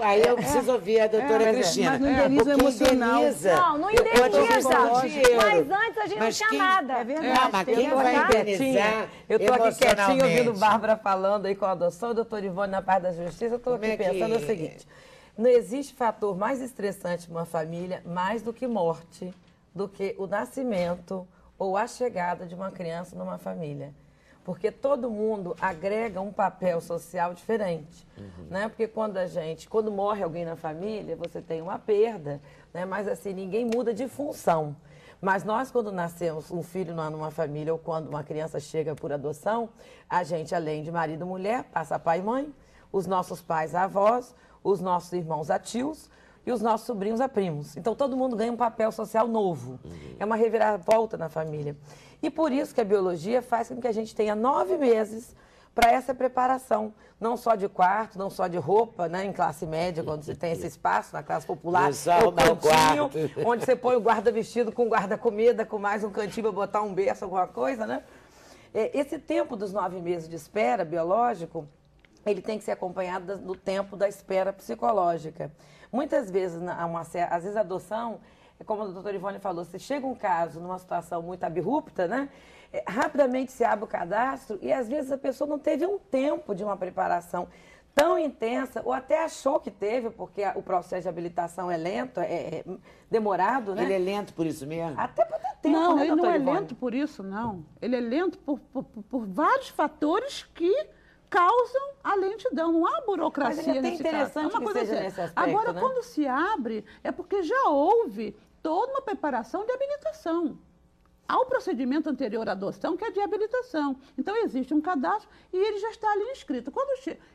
Aí eu preciso ouvir a doutora Cristina. Mas não indeniza emocional. Não indeniza. Mas antes a gente não tinha nada. É verdade. Mas quem vai indenizar eu estou aqui quietinho ouvindo Bárbara falando aí com a adoção, o doutor Ivone na parte da justiça, eu estou aqui pensando o seguinte. Não existe fator mais estressante para uma família, mais do que morte, do que o nascimento ou a chegada de uma criança numa família. Porque todo mundo agrega um papel social diferente. Né? Porque quando morre alguém na família, você tem uma perda, né? Mas assim, ninguém muda de função. Mas nós, quando nascemos um filho numa família ou quando uma criança chega por adoção, a gente, além de marido e mulher, passa a pai e mãe, os nossos pais a avós, os nossos irmãos a tios e os nossos sobrinhos a primos. Então, todo mundo ganha um papel social novo. É uma reviravolta na família. E por isso que a biologia faz com que a gente tenha 9 meses para essa preparação. Não só de quarto, não só de roupa, né? Em classe média, quando você tem esse espaço, na classe popular, o cantinho, onde você põe o guarda-vestido com guarda-comida, com mais um cantinho para botar um berço, alguma coisa, né? Esse tempo dos 9 meses de espera biológico, ele tem que ser acompanhado do tempo da espera psicológica. Muitas vezes, às vezes a adoção, como a doutora Ivone falou, se chega um caso numa situação muito abrupta, né? Rapidamente se abre o cadastro e às vezes a pessoa não teve um tempo de uma preparação tão intensa, ou até achou que teve, porque o processo de habilitação é lento, é demorado, né? Ele é lento por isso mesmo? Até para ter tempo, não, né, ele não é Ivone? lento por isso, não. Ele é lento por vários fatores que causam a lentidão, não há burocracia. Mas é até nesse interessante caso. É uma que coisa seja assim. nesse aspecto, Agora, né? quando se abre, é porque já houve toda uma preparação de habilitação. Há o procedimento anterior à adoção, que é de habilitação. Então, existe um cadastro e ele já está ali inscrito.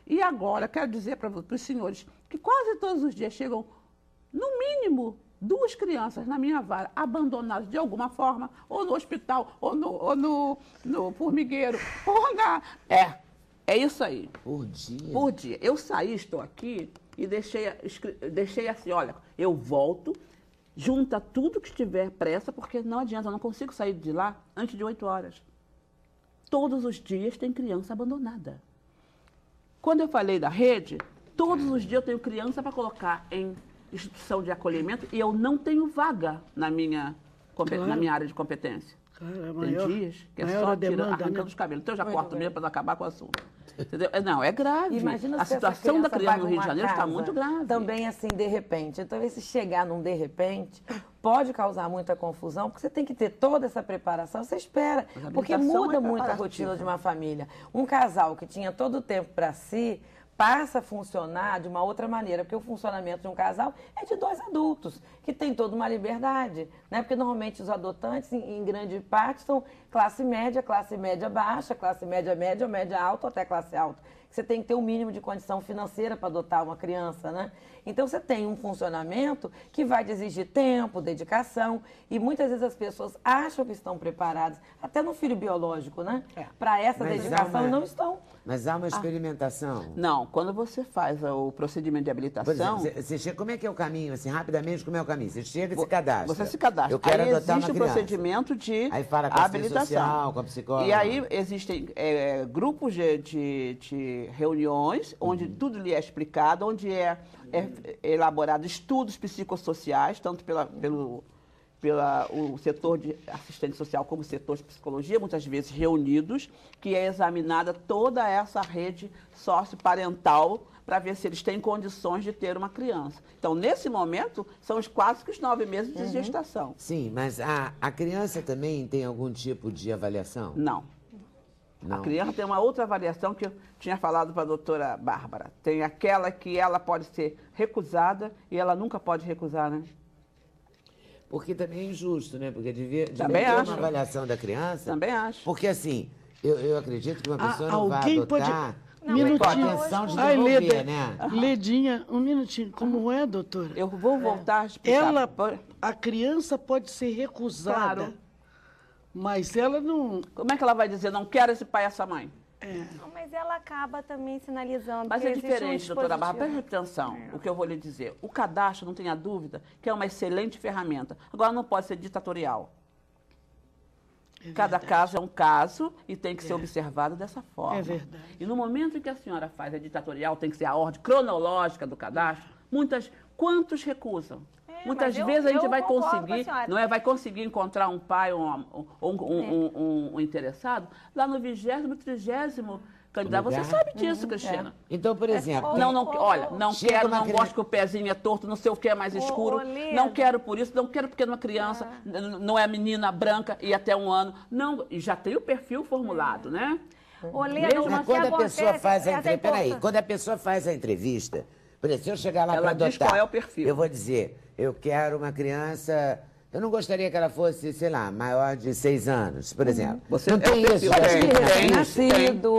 E agora, quero dizer para os senhores que quase todos os dias chegam, no mínimo, 2 crianças na minha vara, abandonadas de alguma forma, ou no hospital, ou no formigueiro, ou na... É isso aí. Por dia? Por dia. Eu saí, estou aqui, e deixei assim, olha, eu volto, junta tudo que estiver pressa, porque não adianta, eu não consigo sair de lá antes de 8 horas. Todos os dias tem criança abandonada. Quando eu falei da rede, todos os dias eu tenho criança para colocar em instituição de acolhimento e eu não tenho vaga na minha área de competência. Cara, Tem dias que é só arrancando os cabelos. Então eu já corto mesmo para não acabar com o assunto. Entendeu? Não, é grave. Imagina a situação da criança no Rio de Janeiro está muito grave. Também assim, de repente. Então, se chegar num de repente, pode causar muita confusão, porque você tem que ter toda essa preparação, você espera. Porque muda muito a rotina de uma família. Um casal que tinha todo o tempo para si, passa a funcionar de uma outra maneira, porque o funcionamento de um casal é de 2 adultos, que tem toda uma liberdade, né? Porque normalmente os adotantes, em grande parte, são classe média baixa, classe média média, média alta, ou até classe alta. Você tem que ter um mínimo de condição financeira para adotar uma criança, né? Então, você tem um funcionamento que vai exigir tempo, dedicação, e muitas vezes as pessoas acham que estão preparadas, até no filho biológico, né? Para essa dedicação, não estão. Mas há uma experimentação? Não, quando você faz o procedimento de habilitação... Por exemplo, você chega, como é que é o caminho, assim, rapidamente, como é o caminho? Você chega e se cadastra. Você se cadastra. Eu quero aí adotar existe uma o criança. procedimento de aí fala com a habilitação. social, com a psicóloga. E aí existem grupos de reuniões, onde tudo lhe é explicado, onde é elaborado estudos psicossociais, tanto pelo setor de assistente social como o setor de psicologia, muitas vezes reunidos, que é examinada toda essa rede socioparental para ver se eles têm condições de ter uma criança. Então, nesse momento, são quase que os 9 meses de gestação. Sim, mas a criança também tem algum tipo de avaliação? Não. A criança tem uma outra avaliação que eu tinha falado para a doutora Bárbara. Tem aquela que ela pode ser recusada e ela nunca pode recusar, né? Porque também é injusto, né? Porque devia ter acho. uma avaliação da criança. Também acho. Porque, assim, eu acredito que uma pessoa não vai alguém adotar minutinho. com a atenção de desenvolver, né? Ledinha, um minutinho. Como é, doutora? Eu vou voltar a explicar. A criança pode ser recusada, Claro. mas ela não... Como é que ela vai dizer, não quero esse pai e essa mãe? Não, mas ela acaba também sinalizando Mas que é existe um diferente, doutora Bárbara. dispositivo. Preste atenção o que eu vou lhe dizer. O cadastro, não tenha dúvida, que é uma excelente ferramenta. Agora, não pode ser ditatorial. Cada caso é um caso e tem que ser observado dessa forma. É verdade. E no momento em que a senhora faz a ditatorial, tem que ser a ordem cronológica do cadastro, quantos recusam? Muitas vezes a gente vai conseguir, vai conseguir encontrar um pai ou um interessado lá no 20º, 30º candidato. Você sabe disso, Cristina. Então, por exemplo... Olha, não quero, não gosto que o pezinho é torto, não sei o que é mais escuro, não quero por isso, não quero porque é uma criança, não é menina branca e até 1 ano. Não, e já tem o perfil formulado, né? Mas quando a pessoa faz a entrevista... Peraí, quando a pessoa faz a entrevista... Por exemplo, se eu chegar lá para adotar... Ela diz qual é o perfil. Eu vou dizer, eu quero uma criança... Eu não gostaria que ela fosse, sei lá, maior de 6 anos, por exemplo. Você não tem isso?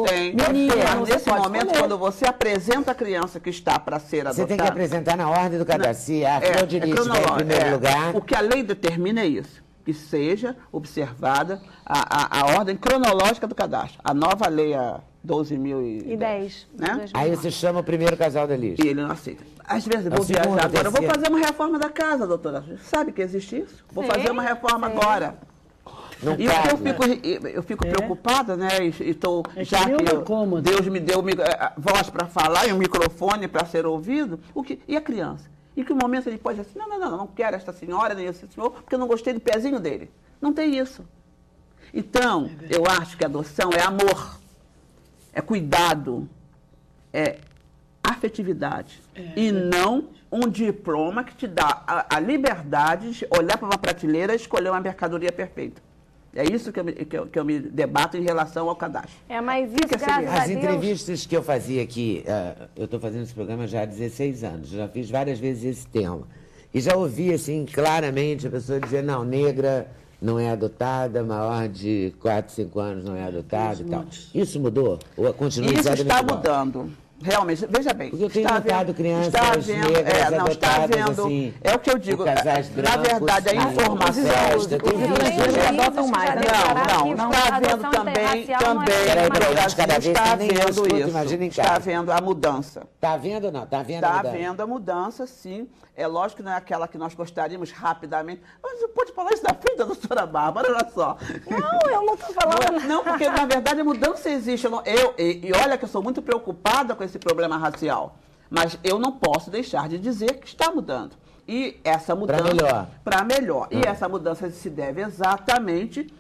Tem. Mas nesse momento, quando você apresenta a criança que está para ser adotada... Você tem que apresentar na ordem do cadastro. Se a Flodinite vai em primeiro lugar... O que a lei determina é isso. Que seja observada a ordem cronológica do cadastro. A nova lei, a 12.010. Né? Aí você chama o primeiro casal da lista. E ele não aceita. Às vezes eu vou viajar agora, eu vou fazer uma reforma da casa, doutora. Sabe que existe isso? Vou fazer uma reforma agora. E eu fico preocupada, né? Já que Deus me deu voz para falar e um microfone para ser ouvido. E a criança? Em que momento ele pode dizer assim, não quero esta senhora nem esse senhor, porque eu não gostei do pezinho dele. Não tem isso. Então, eu acho que a adoção é amor, é cuidado, é afetividade. E não um diploma que te dá a liberdade de olhar para uma prateleira e escolher uma mercadoria perfeita. É isso que eu me debato em relação ao cadastro. Mas isso, graças a Deus... As entrevistas que eu fazia aqui, eu estou fazendo esse programa já há 16 anos, já fiz várias vezes esse tema. E já ouvi, assim, claramente a pessoa dizer, não, negra não é adotada, maior de 4, 5 anos não é adotada e tal. Isso mudou? Ou continua exatamente igual? Isso está mudando. Realmente, veja bem. Porque eu tenho notado crianças negras adotadas, assim, é o que eu digo. Casais brancos, na verdade, a informação... adotam mais. Não, está havendo também está havendo a mudança. Está havendo ou não? Está havendo a mudança, sim. É lógico que não é aquela que nós gostaríamos rapidamente. Mas você pode falar isso na frente da doutora Bárbara, olha só. Não, eu não estou falando. Não, porque na verdade a mudança existe. E olha que eu sou muito preocupada com esse problema racial. Mas eu não posso deixar de dizer que está mudando. E essa mudança... Para melhor. Para melhor. E essa mudança se deve exatamente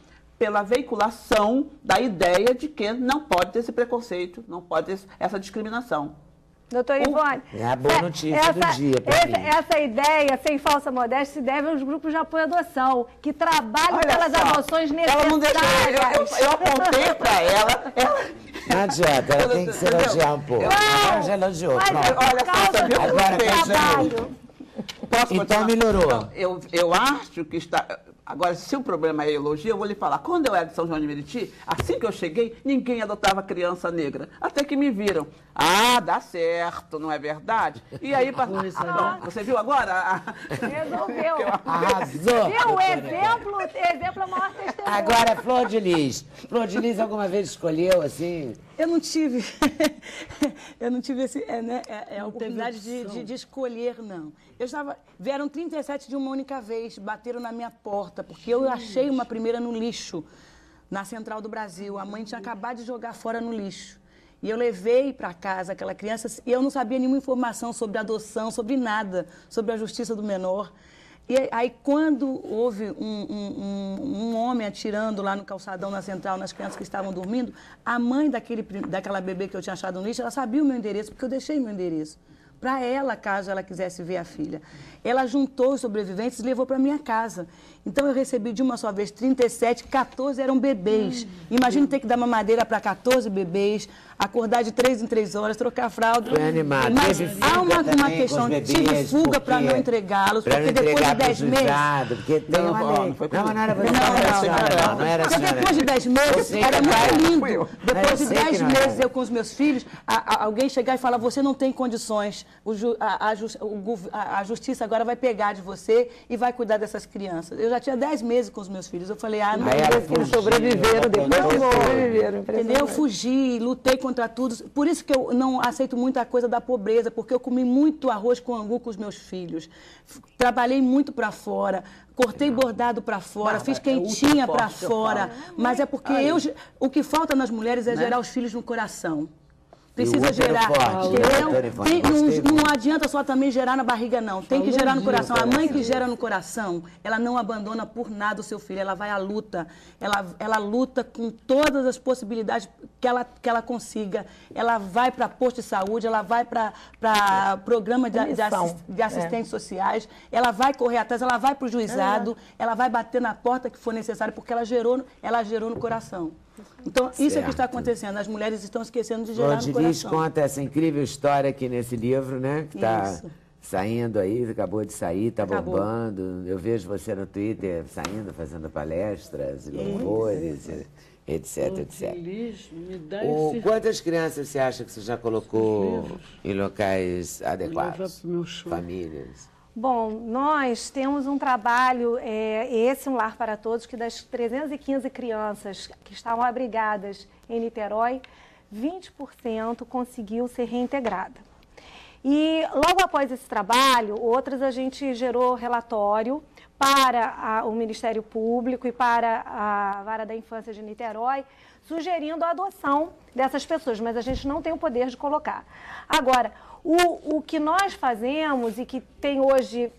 pela veiculação da ideia de que não pode ter esse preconceito, não pode ter essa discriminação. Doutora Ivone, é a boa notícia do dia para mim. Essa ideia, sem falsa modéstia, se deve aos grupos de apoio à adoção, que trabalham pelas adoções necessárias. Ela não deixou, eu apontei para ela. Não adianta, ela tem que se elogiar um pouco. Ela já elogiou. Olha só, você viu? Agora trabalho. Então melhorou. Eu acho que está... Agora, se o problema é elogio, eu vou lhe falar. Quando eu era de São João de Meriti, assim que eu cheguei, ninguém adotava criança negra. Até que me viram. Ah, dá certo, não é verdade? E aí, você viu agora? Resolveu. Arrasou. Viu? O exemplo é o maior testemunho. Agora, Flor de Lis. Flor de Lis alguma vez escolheu, assim... Eu não tive, a oportunidade de escolher, não. Vieram 37 de uma única vez, bateram na minha porta, porque eu achei uma primeira no lixo, na Central do Brasil. A mãe tinha acabado de jogar fora no lixo. E eu levei para casa aquela criança, e eu não sabia nenhuma informação sobre adoção, sobre nada, sobre a justiça do menor. E aí, quando houve um homem atirando lá no calçadão, na Central, nas crianças que estavam dormindo, a mãe daquela bebê que eu tinha achado no lixo, ela sabia o meu endereço, porque eu deixei meu endereço para ela, caso ela quisesse ver a filha. Ela juntou os sobreviventes e levou para minha casa. Então, eu recebi de uma só vez 37, 14 eram bebês. Imagina ter que dar mamadeira para 14 bebês, acordar de 3 em 3 horas, trocar a fralda. Foi animado. Mas há uma questão, tive fuga para não entregá-los, porque depois de 10 meses... Porque tem uma lei. Não era porque depois de 10 meses, era muito lindo. Depois de 10 meses, eu com os meus filhos, alguém chegar e falar, você não tem condições, a justiça agora vai pegar de você e vai cuidar dessas crianças. Eu já tinha 10 meses com os meus filhos. Eu falei, não, eles sobreviveram, depois sobreviveram. Entendeu? Eu fugi, lutei contra tudo. Por isso que eu não aceito muito a coisa da pobreza, porque eu comi muito arroz com angu com os meus filhos. Trabalhei muito para fora, cortei bordado para fora, fiz quentinha para fora. Mas é porque o que falta nas mulheres é gerar os filhos no coração. Precisa gerar, entendeu? Não adianta só também gerar na barriga, não. Tem que gerar no coração. A mãe que gera no coração, ela não abandona por nada o seu filho. Ela vai à luta. Ela luta com todas as possibilidades que ela consiga. Ela vai para posto de saúde, ela vai para programa de assistentes sociais, ela vai correr atrás, ela vai para o juizado, ela vai bater na porta que for necessário, porque ela gerou no coração. Então, isso é que está acontecendo. As mulheres estão esquecendo de gerar no coração. Conta essa incrível história aqui nesse livro, né? Que está saindo aí, acabou de sair, está bombando. Eu vejo você no Twitter saindo, fazendo palestras, louvores, etc, etc. Quantas crianças você acha que você já colocou em locais adequados? Famílias? Bom, nós temos um trabalho, um Lar para Todos, que das 315 crianças que estavam abrigadas em Niterói, 20% conseguiu ser reintegrada. E logo após esse trabalho, outras a gente gerou relatório para o Ministério Público e para a Vara da Infância de Niterói, sugerindo a adoção dessas pessoas, mas a gente não tem o poder de colocar. Agora, o que nós fazemos e que tem hoje,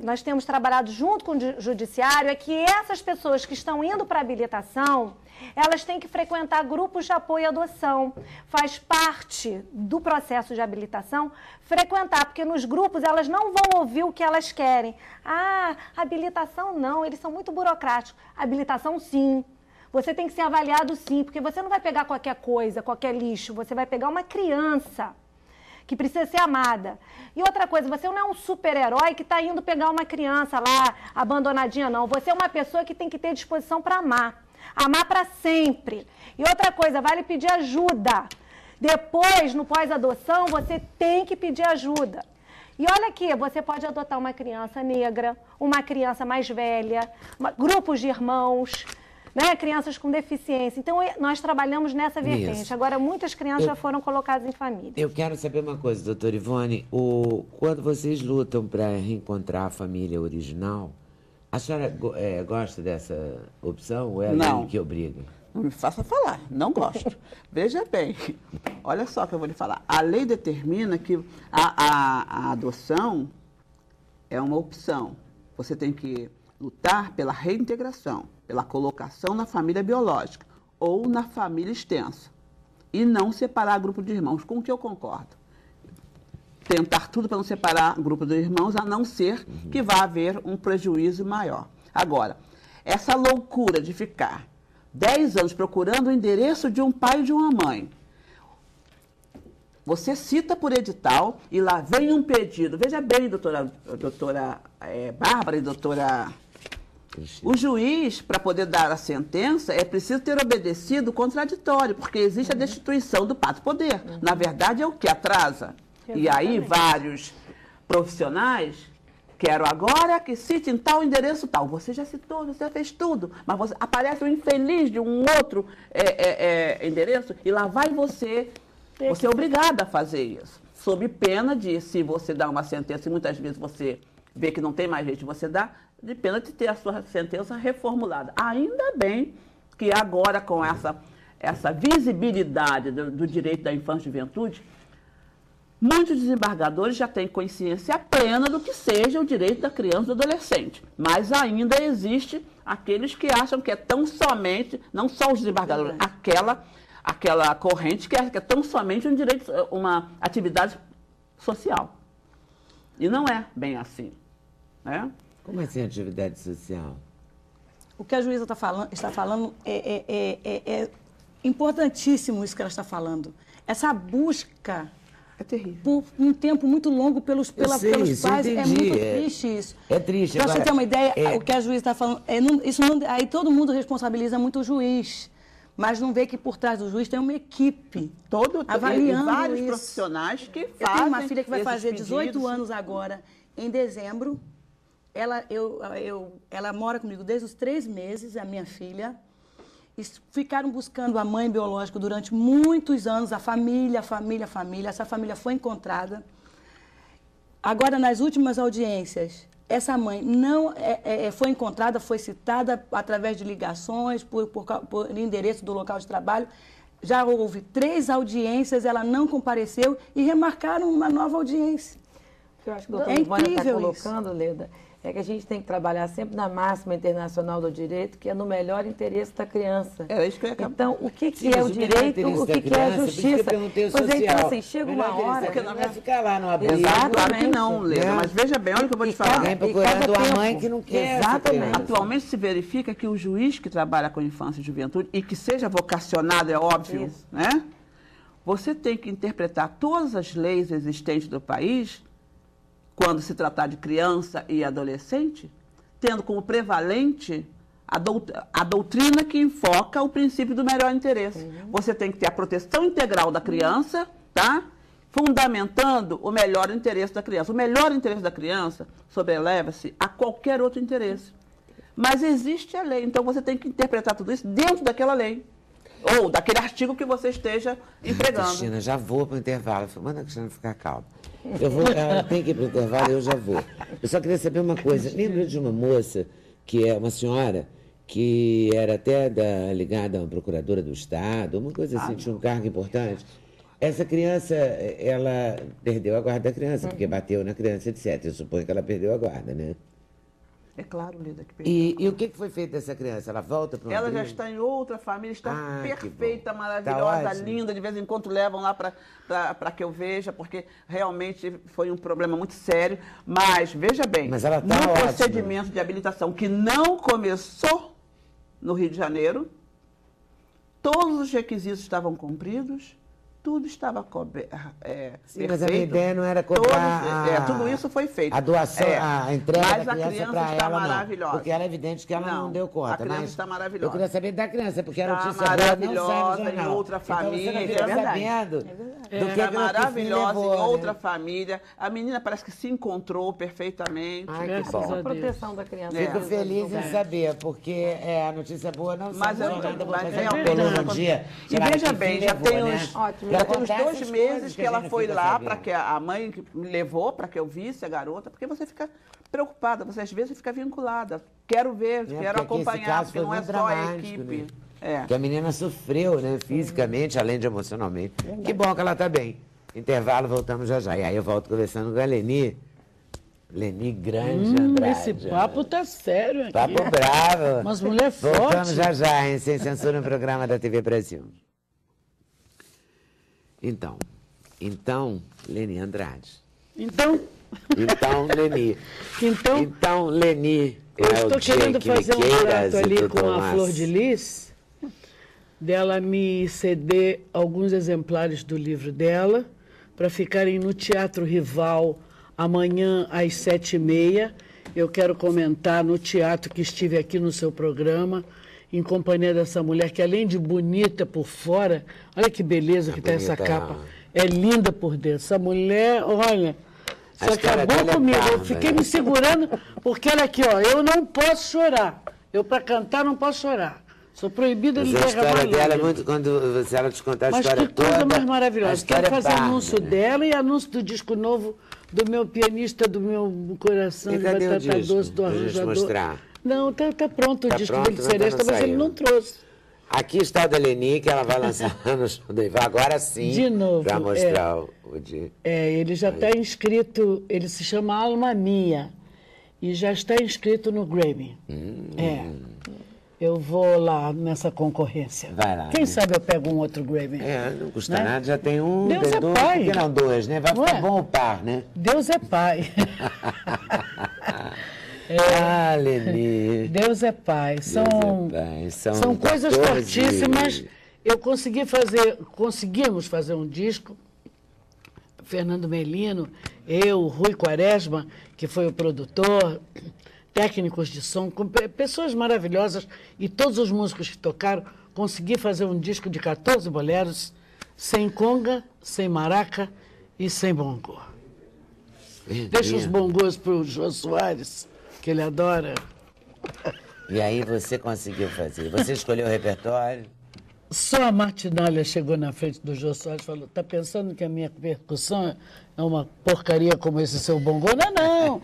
nós temos trabalhado junto com o Judiciário, é que essas pessoas que estão indo para habilitação, elas têm que frequentar grupos de apoio à adoção. Faz parte do processo de habilitação frequentar, porque nos grupos elas não vão ouvir o que elas querem. Habilitação não, eles são muito burocráticos. Habilitação sim. Você tem que ser avaliado sim, porque você não vai pegar qualquer coisa, qualquer lixo, você vai pegar uma criança que precisa ser amada. E outra coisa, você não é um super-herói que está indo pegar uma criança lá, abandonadinha, não. Você é uma pessoa que tem que ter disposição para amar. Amar para sempre. E outra coisa, vale pedir ajuda. Depois, no pós-adoção, você tem que pedir ajuda. E olha aqui, você pode adotar uma criança negra, uma criança mais velha, grupos de irmãos, né, crianças com deficiência. Então, nós trabalhamos nessa vertente. Isso. Agora, muitas crianças já foram colocadas em família. Eu quero saber uma coisa, doutora Ivone. Quando vocês lutam para reencontrar a família original, a senhora gosta dessa opção ou é a lei que obriga? Não me faça falar, não gosto. Veja bem, olha só o que eu vou lhe falar. A lei determina que a adoção é uma opção. Você tem que lutar pela reintegração. pela colocação na família biológica ou na família extensa. E não separar grupo de irmãos, com o que eu concordo. Tentar tudo para não separar grupo de irmãos, a não ser que vá haver um prejuízo maior. Agora, essa loucura de ficar 10 anos procurando o endereço de um pai e de uma mãe. Você cita por edital e lá vem um pedido. Veja bem, doutora Bárbara e doutora... O juiz, para poder dar a sentença, é preciso ter obedecido o contraditório, porque existe a destituição do pacto poder. Na verdade, é o que atrasa. Exatamente. E aí, vários profissionais, quero agora que cite em tal endereço tal. Você já citou, você já fez tudo, mas você, aparece um infeliz de um outro endereço e lá vai você. Você é obrigada a fazer isso, sob pena de, se você dá uma sentença e muitas vezes você vê que não tem mais jeito de você dar, de pena de ter a sua sentença reformulada. Ainda bem que agora, com essa visibilidade do direito da infância e juventude, muitos desembargadores já têm consciência plena do que seja o direito da criança e do adolescente. Mas ainda existe aqueles que acham que é tão somente, não só os desembargadores, aquela corrente que é tão somente um direito, uma atividade social. E não é bem assim, né? Como assim atividade social? O que a juíza está falando é importantíssimo isso que ela está falando. Essa busca é terrível. Por um tempo muito longo pelos pais, é muito triste isso. É triste. Para você ter uma ideia, o que a juíza está falando, aí todo mundo responsabiliza muito o juiz, mas não vê que por trás do juiz tem uma equipe avaliando vários isso. Profissionais que fazem. Eu tenho uma filha que vai fazer pedidos. 18 anos agora, em dezembro. Ela mora comigo desde os 3 meses, a minha filha. Ficaram buscando a mãe biológica durante muitos anos, a família. Essa família foi encontrada. Agora, nas últimas audiências, essa mãe não foi encontrada, foi citada através de ligações, por endereço do local de trabalho. Já houve 3 audiências, ela não compareceu e remarcaram uma nova audiência. O que eu acho que o doutor Ivone está colocando, Leda, é que a gente tem que trabalhar sempre na máxima internacional do direito, que é no melhor interesse da criança. É isso que eu ia acabar. Então, o que é o direito, o que é a justiça? Pois é, então, assim, chega uma hora... Porque não vai ficar lá no abrigo. Claro que não, Leda, mas veja bem, olha o que eu vou te falar. Alguém procurando a mãe que não quer. Exatamente. Atualmente se verifica que o juiz que trabalha com infância e juventude, e que seja vocacionado, é óbvio, né? Você tem que interpretar todas as leis existentes do país, quando se tratar de criança e adolescente, tendo como prevalente a doutrina que enfoca o princípio do melhor interesse. Você tem que ter a proteção integral da criança, tá? Fundamentando o melhor interesse da criança. O melhor interesse da criança sobreleva-se a qualquer outro interesse. Mas existe a lei, então você tem que interpretar tudo isso dentro daquela lei. Ou daquele artigo que você esteja empregando. Cristina, já vou para o intervalo. Manda a Cristina ficar calma. Ela tem que ir para o intervalo e eu já vou. Eu só queria saber uma coisa. Lembra de uma moça, que é uma senhora, que era até ligada a uma procuradora do Estado, uma coisa assim, tinha um cargo importante. Essa criança, ela perdeu a guarda da criança, porque bateu na criança, etc. Eu suponho que ela perdeu a guarda, né? É claro, Leda, que perdeu. E o que foi feito dessa criança? Ela volta para o Ela já está em outra família, está perfeita, maravilhosa, linda. De vez em quando levam lá para que eu veja, porque realmente foi um problema muito sério. Mas, veja bem, mas ela tá no procedimento de habilitação que não começou no Rio de Janeiro, todos os requisitos estavam cumpridos, tudo estava sim, mas a minha ideia não era cobrar tudo isso foi feito. A doação, a entrega mas da criança para ela, maravilhosa. Porque era evidente que ela não deu conta. A criança está maravilhosa. Eu queria saber da criança, porque a notícia maravilhosa em outra família. Então você não sabendo do que maravilhosa em outra família. A menina parece que se encontrou perfeitamente. Ai, que bom. A proteção da criança. Fico feliz em saber, porque a notícia boa não mas sabe nada. Vou fazer uma coluna um dia. E veja bem, já tem uns 2 meses que ela foi lá, para que a mãe me levou para que eu visse a garota, porque você fica preocupada, você às vezes fica vinculada. Quero ver, quero acompanhar, porque não é só a equipe. Né? Porque a menina sofreu, né, fisicamente, além de emocionalmente. Que bom que ela está bem. Intervalo, voltamos já já. E aí eu volto conversando com a Leni. Leni Grande Andrade. Esse papo tá sério aqui. Papo bravo. Mas mulher forte. Voltamos já, hein? Sem censura no programa da TV Brasil. Então, Leni Andrade. Então, Leni. Então, Leni. Eu estou querendo fazer um trato ali com a mais. Flor de Lis, dela me ceder alguns exemplares do livro dela, para ficarem no Teatro Rival amanhã às 7h30. Eu quero comentar no teatro que estive aqui no seu programa, em companhia dessa mulher que, além de bonita por fora, olha que beleza que está essa capa, é linda por dentro. Essa mulher, olha, você acabou comigo. Eu fiquei me segurando, porque olha aqui, ó, eu não posso chorar. Eu, para cantar, não posso chorar. Sou proibida de derramar lágrimas. A história dela é lágrimas. muito, quando ela te contar a história toda... Mas que coisa mais maravilhosa. Quero fazer anúncio né? dela e anúncio do disco novo do meu pianista, do meu coração, E de cadê o batata disco? doce, do Pra gente arranjador. mostrar. Não, tá pronto o Tá disco pronto, dele de mas Seresta, não mas ele saiu. não trouxe. Aqui está o da Leni, que ela vai lançar no show do Ivan, agora sim. De novo, Para mostrar o dia. Ele já está inscrito, ele se chama Alma Mia, e já está inscrito no Grammy. Eu vou lá nessa concorrência. Vai lá. Quem sabe eu pego um outro Grammy. Não custa Né? nada, já tem um, Deus tem é dois, pai. por que não dois, né? Vai Não ficar é? bom o par, né? Deus é pai. Ah, Leni. Deus é pai. São coisas 14. fortíssimas. Conseguimos fazer um disco. Fernando Melino, eu, Rui Quaresma, que foi o produtor, técnicos de som, pessoas maravilhosas, e todos os músicos que tocaram, consegui fazer um disco de 14 boleros, sem conga, sem maraca e sem bongo. Deixa os bongos para o Jô Soares, que ele adora. E aí você conseguiu fazer? Você escolheu o repertório? Só a Martinalha chegou na frente do Jô Soares e falou: está pensando que a minha percussão é uma porcaria como esse seu bongô? Não.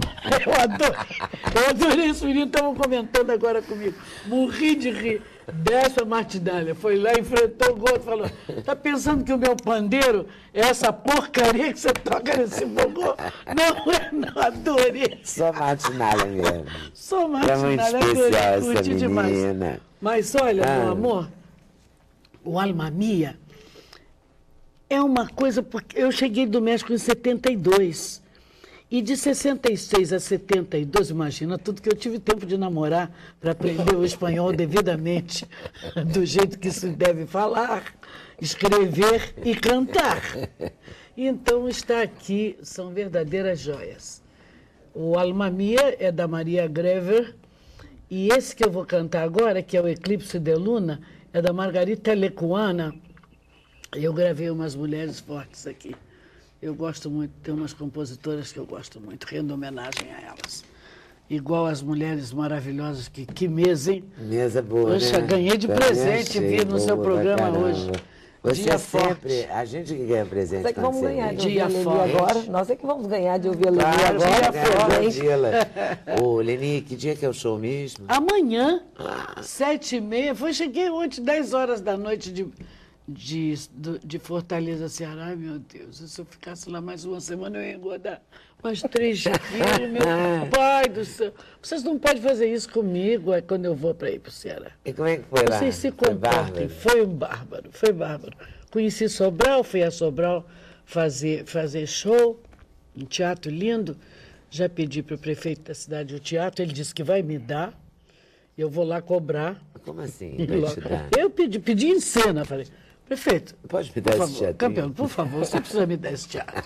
Eu adorei esse menino, estavam comentando agora comigo. Morri de rir dessa Martinalha. Foi lá, enfrentou o gol e falou: está pensando que o meu pandeiro é essa porcaria que você toca nesse bongô? Não, adorei. Só Martinalha mesmo. Só Martinalha, é muito especial adorei, curti essa demais. menina. Mas olha, meu amor, o Alma Mia é uma coisa, porque eu cheguei do México em 72, e de 66 a 72, imagina, tudo que eu tive tempo de namorar para aprender o espanhol devidamente, do jeito que se deve falar, escrever e cantar. Então, está aqui, são verdadeiras joias. O Alma Mia é da Maria Grever, e esse que eu vou cantar agora, que é o Eclipse de Luna, é da Margarita Lecuana. Eu gravei umas mulheres fortes aqui. Eu gosto muito, tem umas compositoras que eu gosto muito, rendo homenagem a elas. Igual as mulheres maravilhosas que mesa, hein? Mesa boa, Poxa, né? ganhei de presente vir no seu programa hoje. Você Dia é sempre... forte. A gente que ganha presente Nós é que vamos quando você ganhar vem. de ouvir a Dia Leni forte. agora. Nós é que vamos ganhar de ouvir a Leni Claro, agora. dia Ô, Leni, que dia que é o show mesmo? Amanhã, 7h30, cheguei ontem, 10 horas da noite de Fortaleza, Ceará. Ai, meu Deus, se eu ficasse lá mais uma semana, eu ia engordar mais 3 quilos, meu pai do céu. Vocês não podem fazer isso comigo quando eu vou para ir para o Ceará. E como é que foi lá? Vocês se Foi comportem. bárbaro? Foi bárbaro. Conheci Sobral, fui a Sobral fazer show, um teatro lindo. Já pedi para o prefeito da cidade o teatro, ele disse que vai me dar. Eu vou lá cobrar. Como assim? Vai te dar? Eu pedi em cena, falei, prefeito, Pode me por dar esse favor, teatrinho? campeão, por favor, você precisa me dar esse teatro.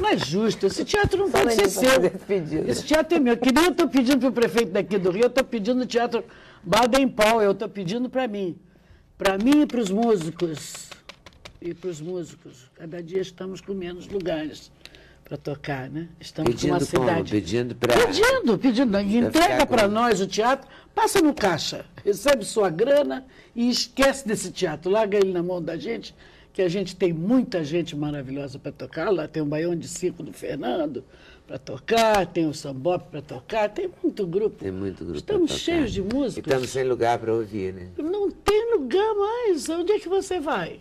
Não é justo, esse teatro não Só pode ser Leni pra fazer seu. esse pedido. Esse teatro é meu. Que nem eu estou pedindo para o prefeito daqui do Rio, eu estou pedindo o teatro Baden-Powell, eu estou pedindo para mim. Para mim e para os músicos. E para os músicos. Cada dia estamos com menos lugares para tocar, né? Estamos com uma Pedindo como? cidade... Pedindo para... Pedindo. Entrega ficar para com- nós o teatro, passa no caixa, recebe sua grana e esquece desse teatro. Larga ele na mão da gente, que a gente tem muita gente maravilhosa para tocar. Lá tem o Baião de Circo do Fernando para tocar, tem o Sambop para tocar, tem muito grupo. Tem muito grupo Estamos pra tocar. cheios de E músicos. estamos sem lugar para ouvir, né? Não tem lugar mais. Onde é que você vai?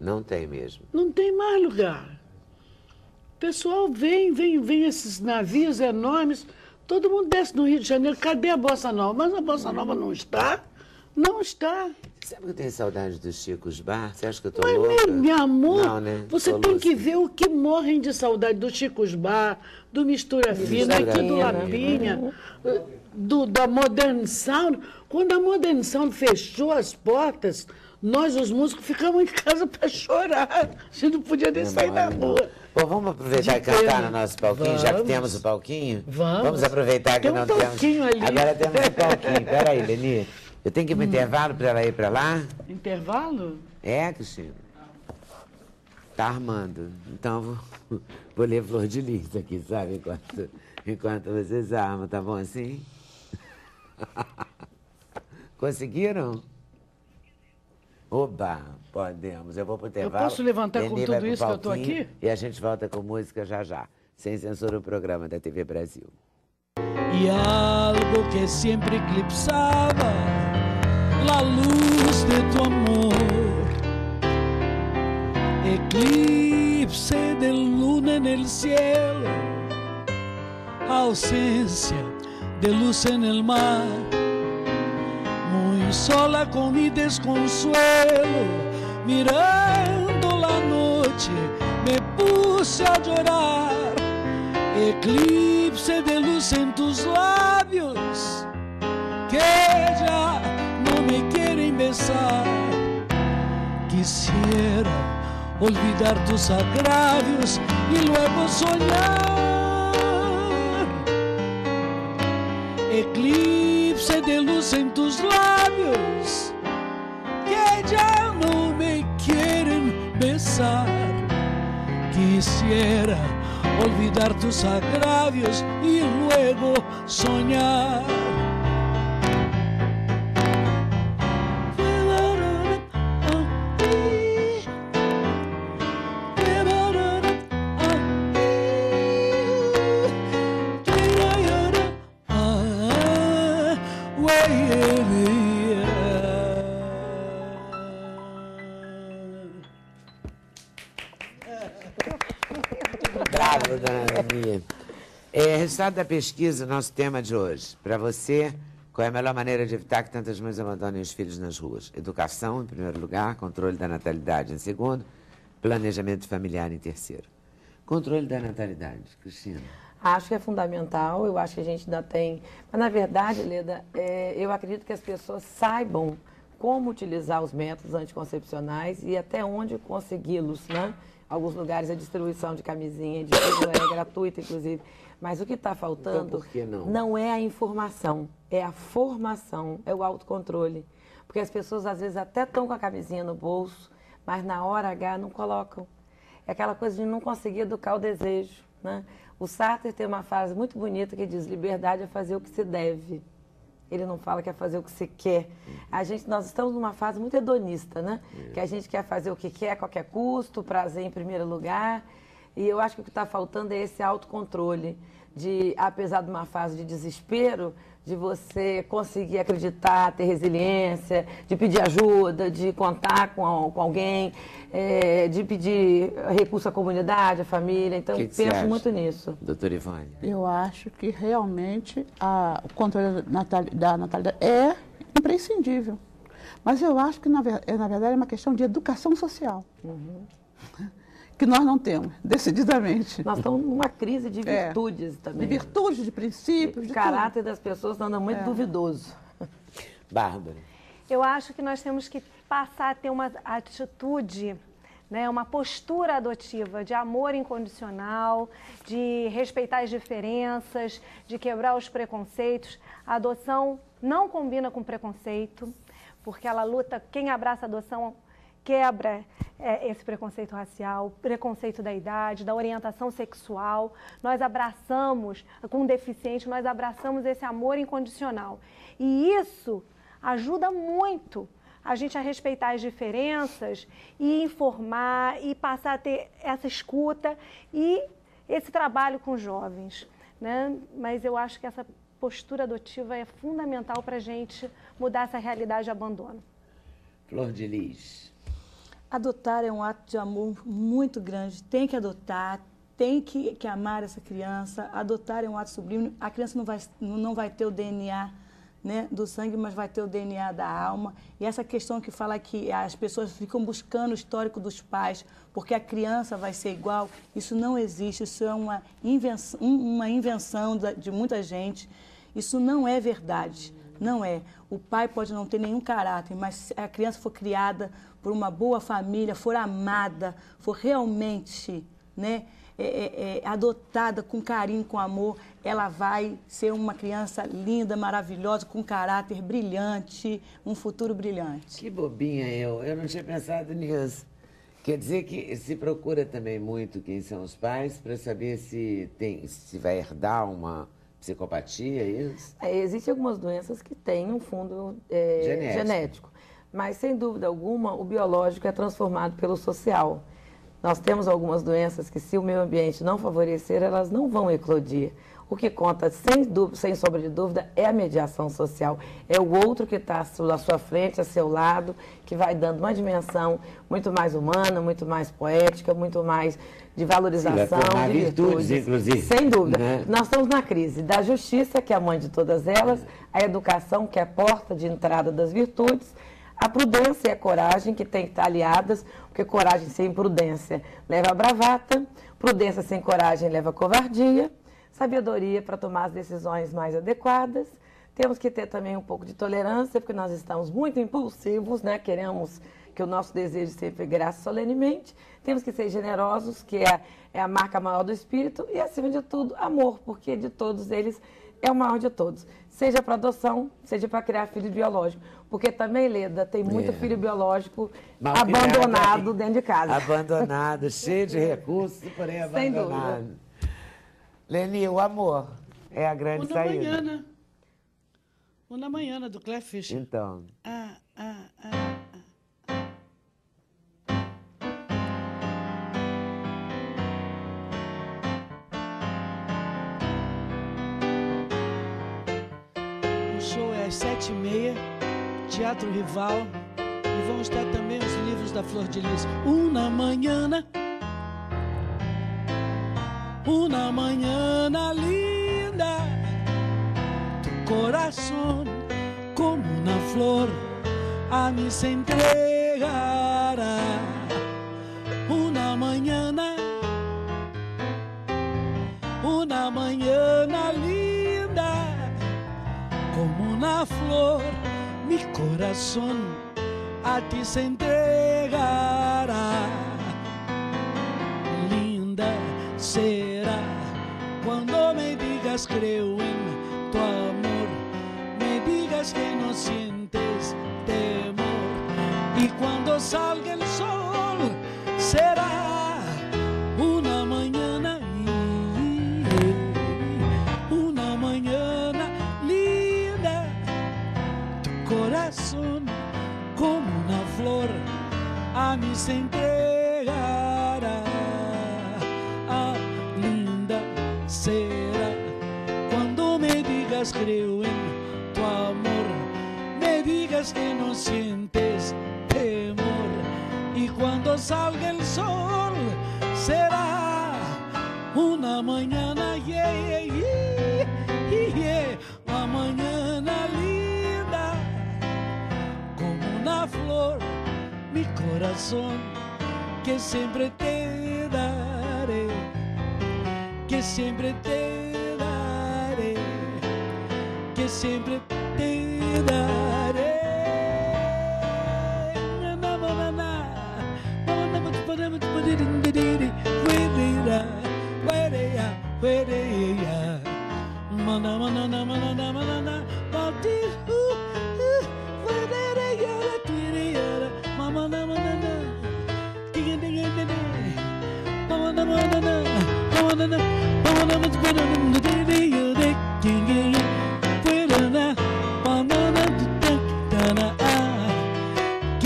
Não tem mesmo. Não tem mais lugar. pessoal vem esses navios enormes, todo mundo desce no Rio de Janeiro, cadê a Bossa Nova? Mas a Bossa Nova não está. Não está. Sabe que eu tenho saudade dos Chicos Bar? Você acha que eu tô louca? Mas, meu amor, não, né? você tô tem que ver o que morrem de saudade do Chicos Bar, do Mistura Fina, aqui do Lapinha, da Modern Sound. Quando a Modern Sound fechou as portas, nós, os músicos, ficamos em casa para chorar. A gente não podia nem sair na rua. Bom, vamos aproveitar e cantar no nosso palquinho, já que temos o palquinho? Vamos Aproveitar que tem não temos. Ali. Agora temos o palquinho. Peraí, Leni. Eu tenho que ir para intervalo para ela ir para lá? Intervalo? É, Cristina. Tá armando. Então, vou ler Flor de Lis aqui, sabe? Enquanto vocês armam, tá bom assim? Conseguiram? Oba, podemos. Eu vou pro intervalo. Eu posso levantar com tudo isso que eu tô aqui? E a gente volta com música já. Sem censura, o programa da TV Brasil. Y algo que siempre eclipsaba la luz de tu amor, eclipse de luna en el cielo, ausencia de luz en el mar, muy sola con mi desconsuelo, mirando la noche me puse a llorar. Eclipse de luz en tus labios que ya no me quieren besar. Quisiera olvidar tus agravios y luego soñar. Eclipse de luz en tus labios que ya no me quieren besar. Quisiera olvidar tus agravios y luego soñar. Bravo, dona Leni. Resultado da pesquisa, nosso tema de hoje. Para você, qual é a melhor maneira de evitar que tantas mães abandonem os filhos nas ruas? Educação, em primeiro lugar, controle da natalidade em segundo, planejamento familiar em terceiro. Controle da natalidade, Cristina. Acho que é fundamental, eu acho que a gente ainda tem... Mas, na verdade, Leda, eu acredito que as pessoas saibam como utilizar os métodos anticoncepcionais e até onde consegui-los, né? Alguns lugares a distribuição de camisinha de tudo é gratuita, inclusive. Mas o que está faltando então, por que não? Não é a informação, é a formação, é o autocontrole. Porque as pessoas, às vezes, até estão com a camisinha no bolso, mas na hora H não colocam. É aquela coisa de não conseguir educar o desejo, né? O Sartre tem uma frase muito bonita que diz: liberdade é fazer o que se deve. Ele não fala que é fazer o que se quer. Nós estamos numa fase muito hedonista, né? Que a gente quer fazer o que quer a qualquer custo, prazer em primeiro lugar. E eu acho que o que está faltando é esse autocontrole, de, apesar de uma fase de desespero, de você conseguir acreditar, ter resiliência, de pedir ajuda, de contar com alguém, de pedir recurso à comunidade, à família. Então, eu penso muito nisso. Doutora Ivone? Eu acho que realmente o controle da natalidade é imprescindível. Mas eu acho que, na verdade, é uma questão de educação social. Que nós não temos, decididamente. Nós estamos numa crise de virtudes também. De virtudes, de princípios, de caráter das pessoas anda muito duvidoso. Bárbara? Eu acho que nós temos que passar a ter uma atitude, né, uma postura adotiva de amor incondicional, de respeitar as diferenças, de quebrar os preconceitos. A adoção não combina com preconceito, porque ela luta, quem abraça a adoção quebra esse preconceito racial, preconceito da idade, da orientação sexual. Nós abraçamos, com deficiente, nós abraçamos esse amor incondicional. E isso ajuda muito a gente a respeitar as diferenças e informar e passar a ter essa escuta e esse trabalho com jovens, né? Mas eu acho que essa postura adotiva é fundamental para a gente mudar essa realidade de abandono. Flor de Lis? Adotar é um ato de amor muito grande. Tem que adotar, tem que amar essa criança, adotar é um ato sublime. A criança não vai ter o DNA, né, do sangue, mas vai ter o DNA da alma. E essa questão que fala que as pessoas ficam buscando o histórico dos pais, porque a criança vai ser igual, isso não existe, isso é uma invenção de muita gente. Isso não é verdade, não é. O pai pode não ter nenhum caráter, mas se a criança for criada por uma boa família, for amada, for realmente, né, adotada com carinho, com amor, ela vai ser uma criança linda, maravilhosa, com caráter brilhante, um futuro brilhante. Que bobinha eu não tinha pensado nisso. Quer dizer que se procura também muito quem são os pais para saber se vai herdar uma psicopatia, é isso? Existem algumas doenças que têm um fundo genético, mas sem dúvida alguma o biológico é transformado pelo social. Nós temos algumas doenças que, se o meio ambiente não favorecer, elas não vão eclodir. O que conta, sem sombra de dúvida, é a mediação social. É o outro que está à sua frente, a seu lado, que vai dando uma dimensão muito mais humana, muito mais poética, muito mais de valorização, de virtudes, inclusive. Sem dúvida. Né? Nós estamos na crise da justiça, que é a mãe de todas elas, a educação, que é a porta de entrada das virtudes, a prudência e a coragem, que tem que estar aliadas, porque coragem sem prudência leva a bravata, prudência sem coragem leva a covardia, sabedoria para tomar as decisões mais adequadas. Temos que ter também um pouco de tolerância, porque nós estamos muito impulsivos, né? Queremos que o nosso desejo sempre graça solenemente. Temos que ser generosos, que é a marca maior do espírito, e, acima de tudo, amor, porque de todos eles é o maior de todos. Seja para adoção, seja para criar filho biológico. Porque também, Leda, tem muito filho biológico abandonado dentro de casa. Abandonado, cheio de recursos, porém abandonado. Sem dúvida. Leni, o amor é a grande saída. Uma manhã do Clef Fischer. Então. O show é às 7h30, Teatro Rival. E vão estar também os livros da Flor de Lis. Una mañana linda, tu corazón como una flor a mí se entregará. Una mañana linda, como una flor, mi corazón a ti se entregará. Linda será cuando me digas creo en tu amor, me digas que no sientes temor, y cuando salga el sol será una mañana linda, tu corazón como una flor a mí se entregará. Linda será cuando me digas creo en tu amor, me digas que no sientes temor, y cuando salga el sol será una mañana una mañana linda, como una flor, mi corazón que siempre te daré, que siempre te daré, que siempre te daré.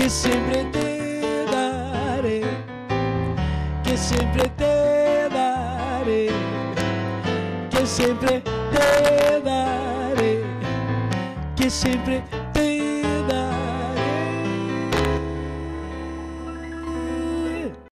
Que siempre te daré, que siempre te daré, que siempre te daré, que siempre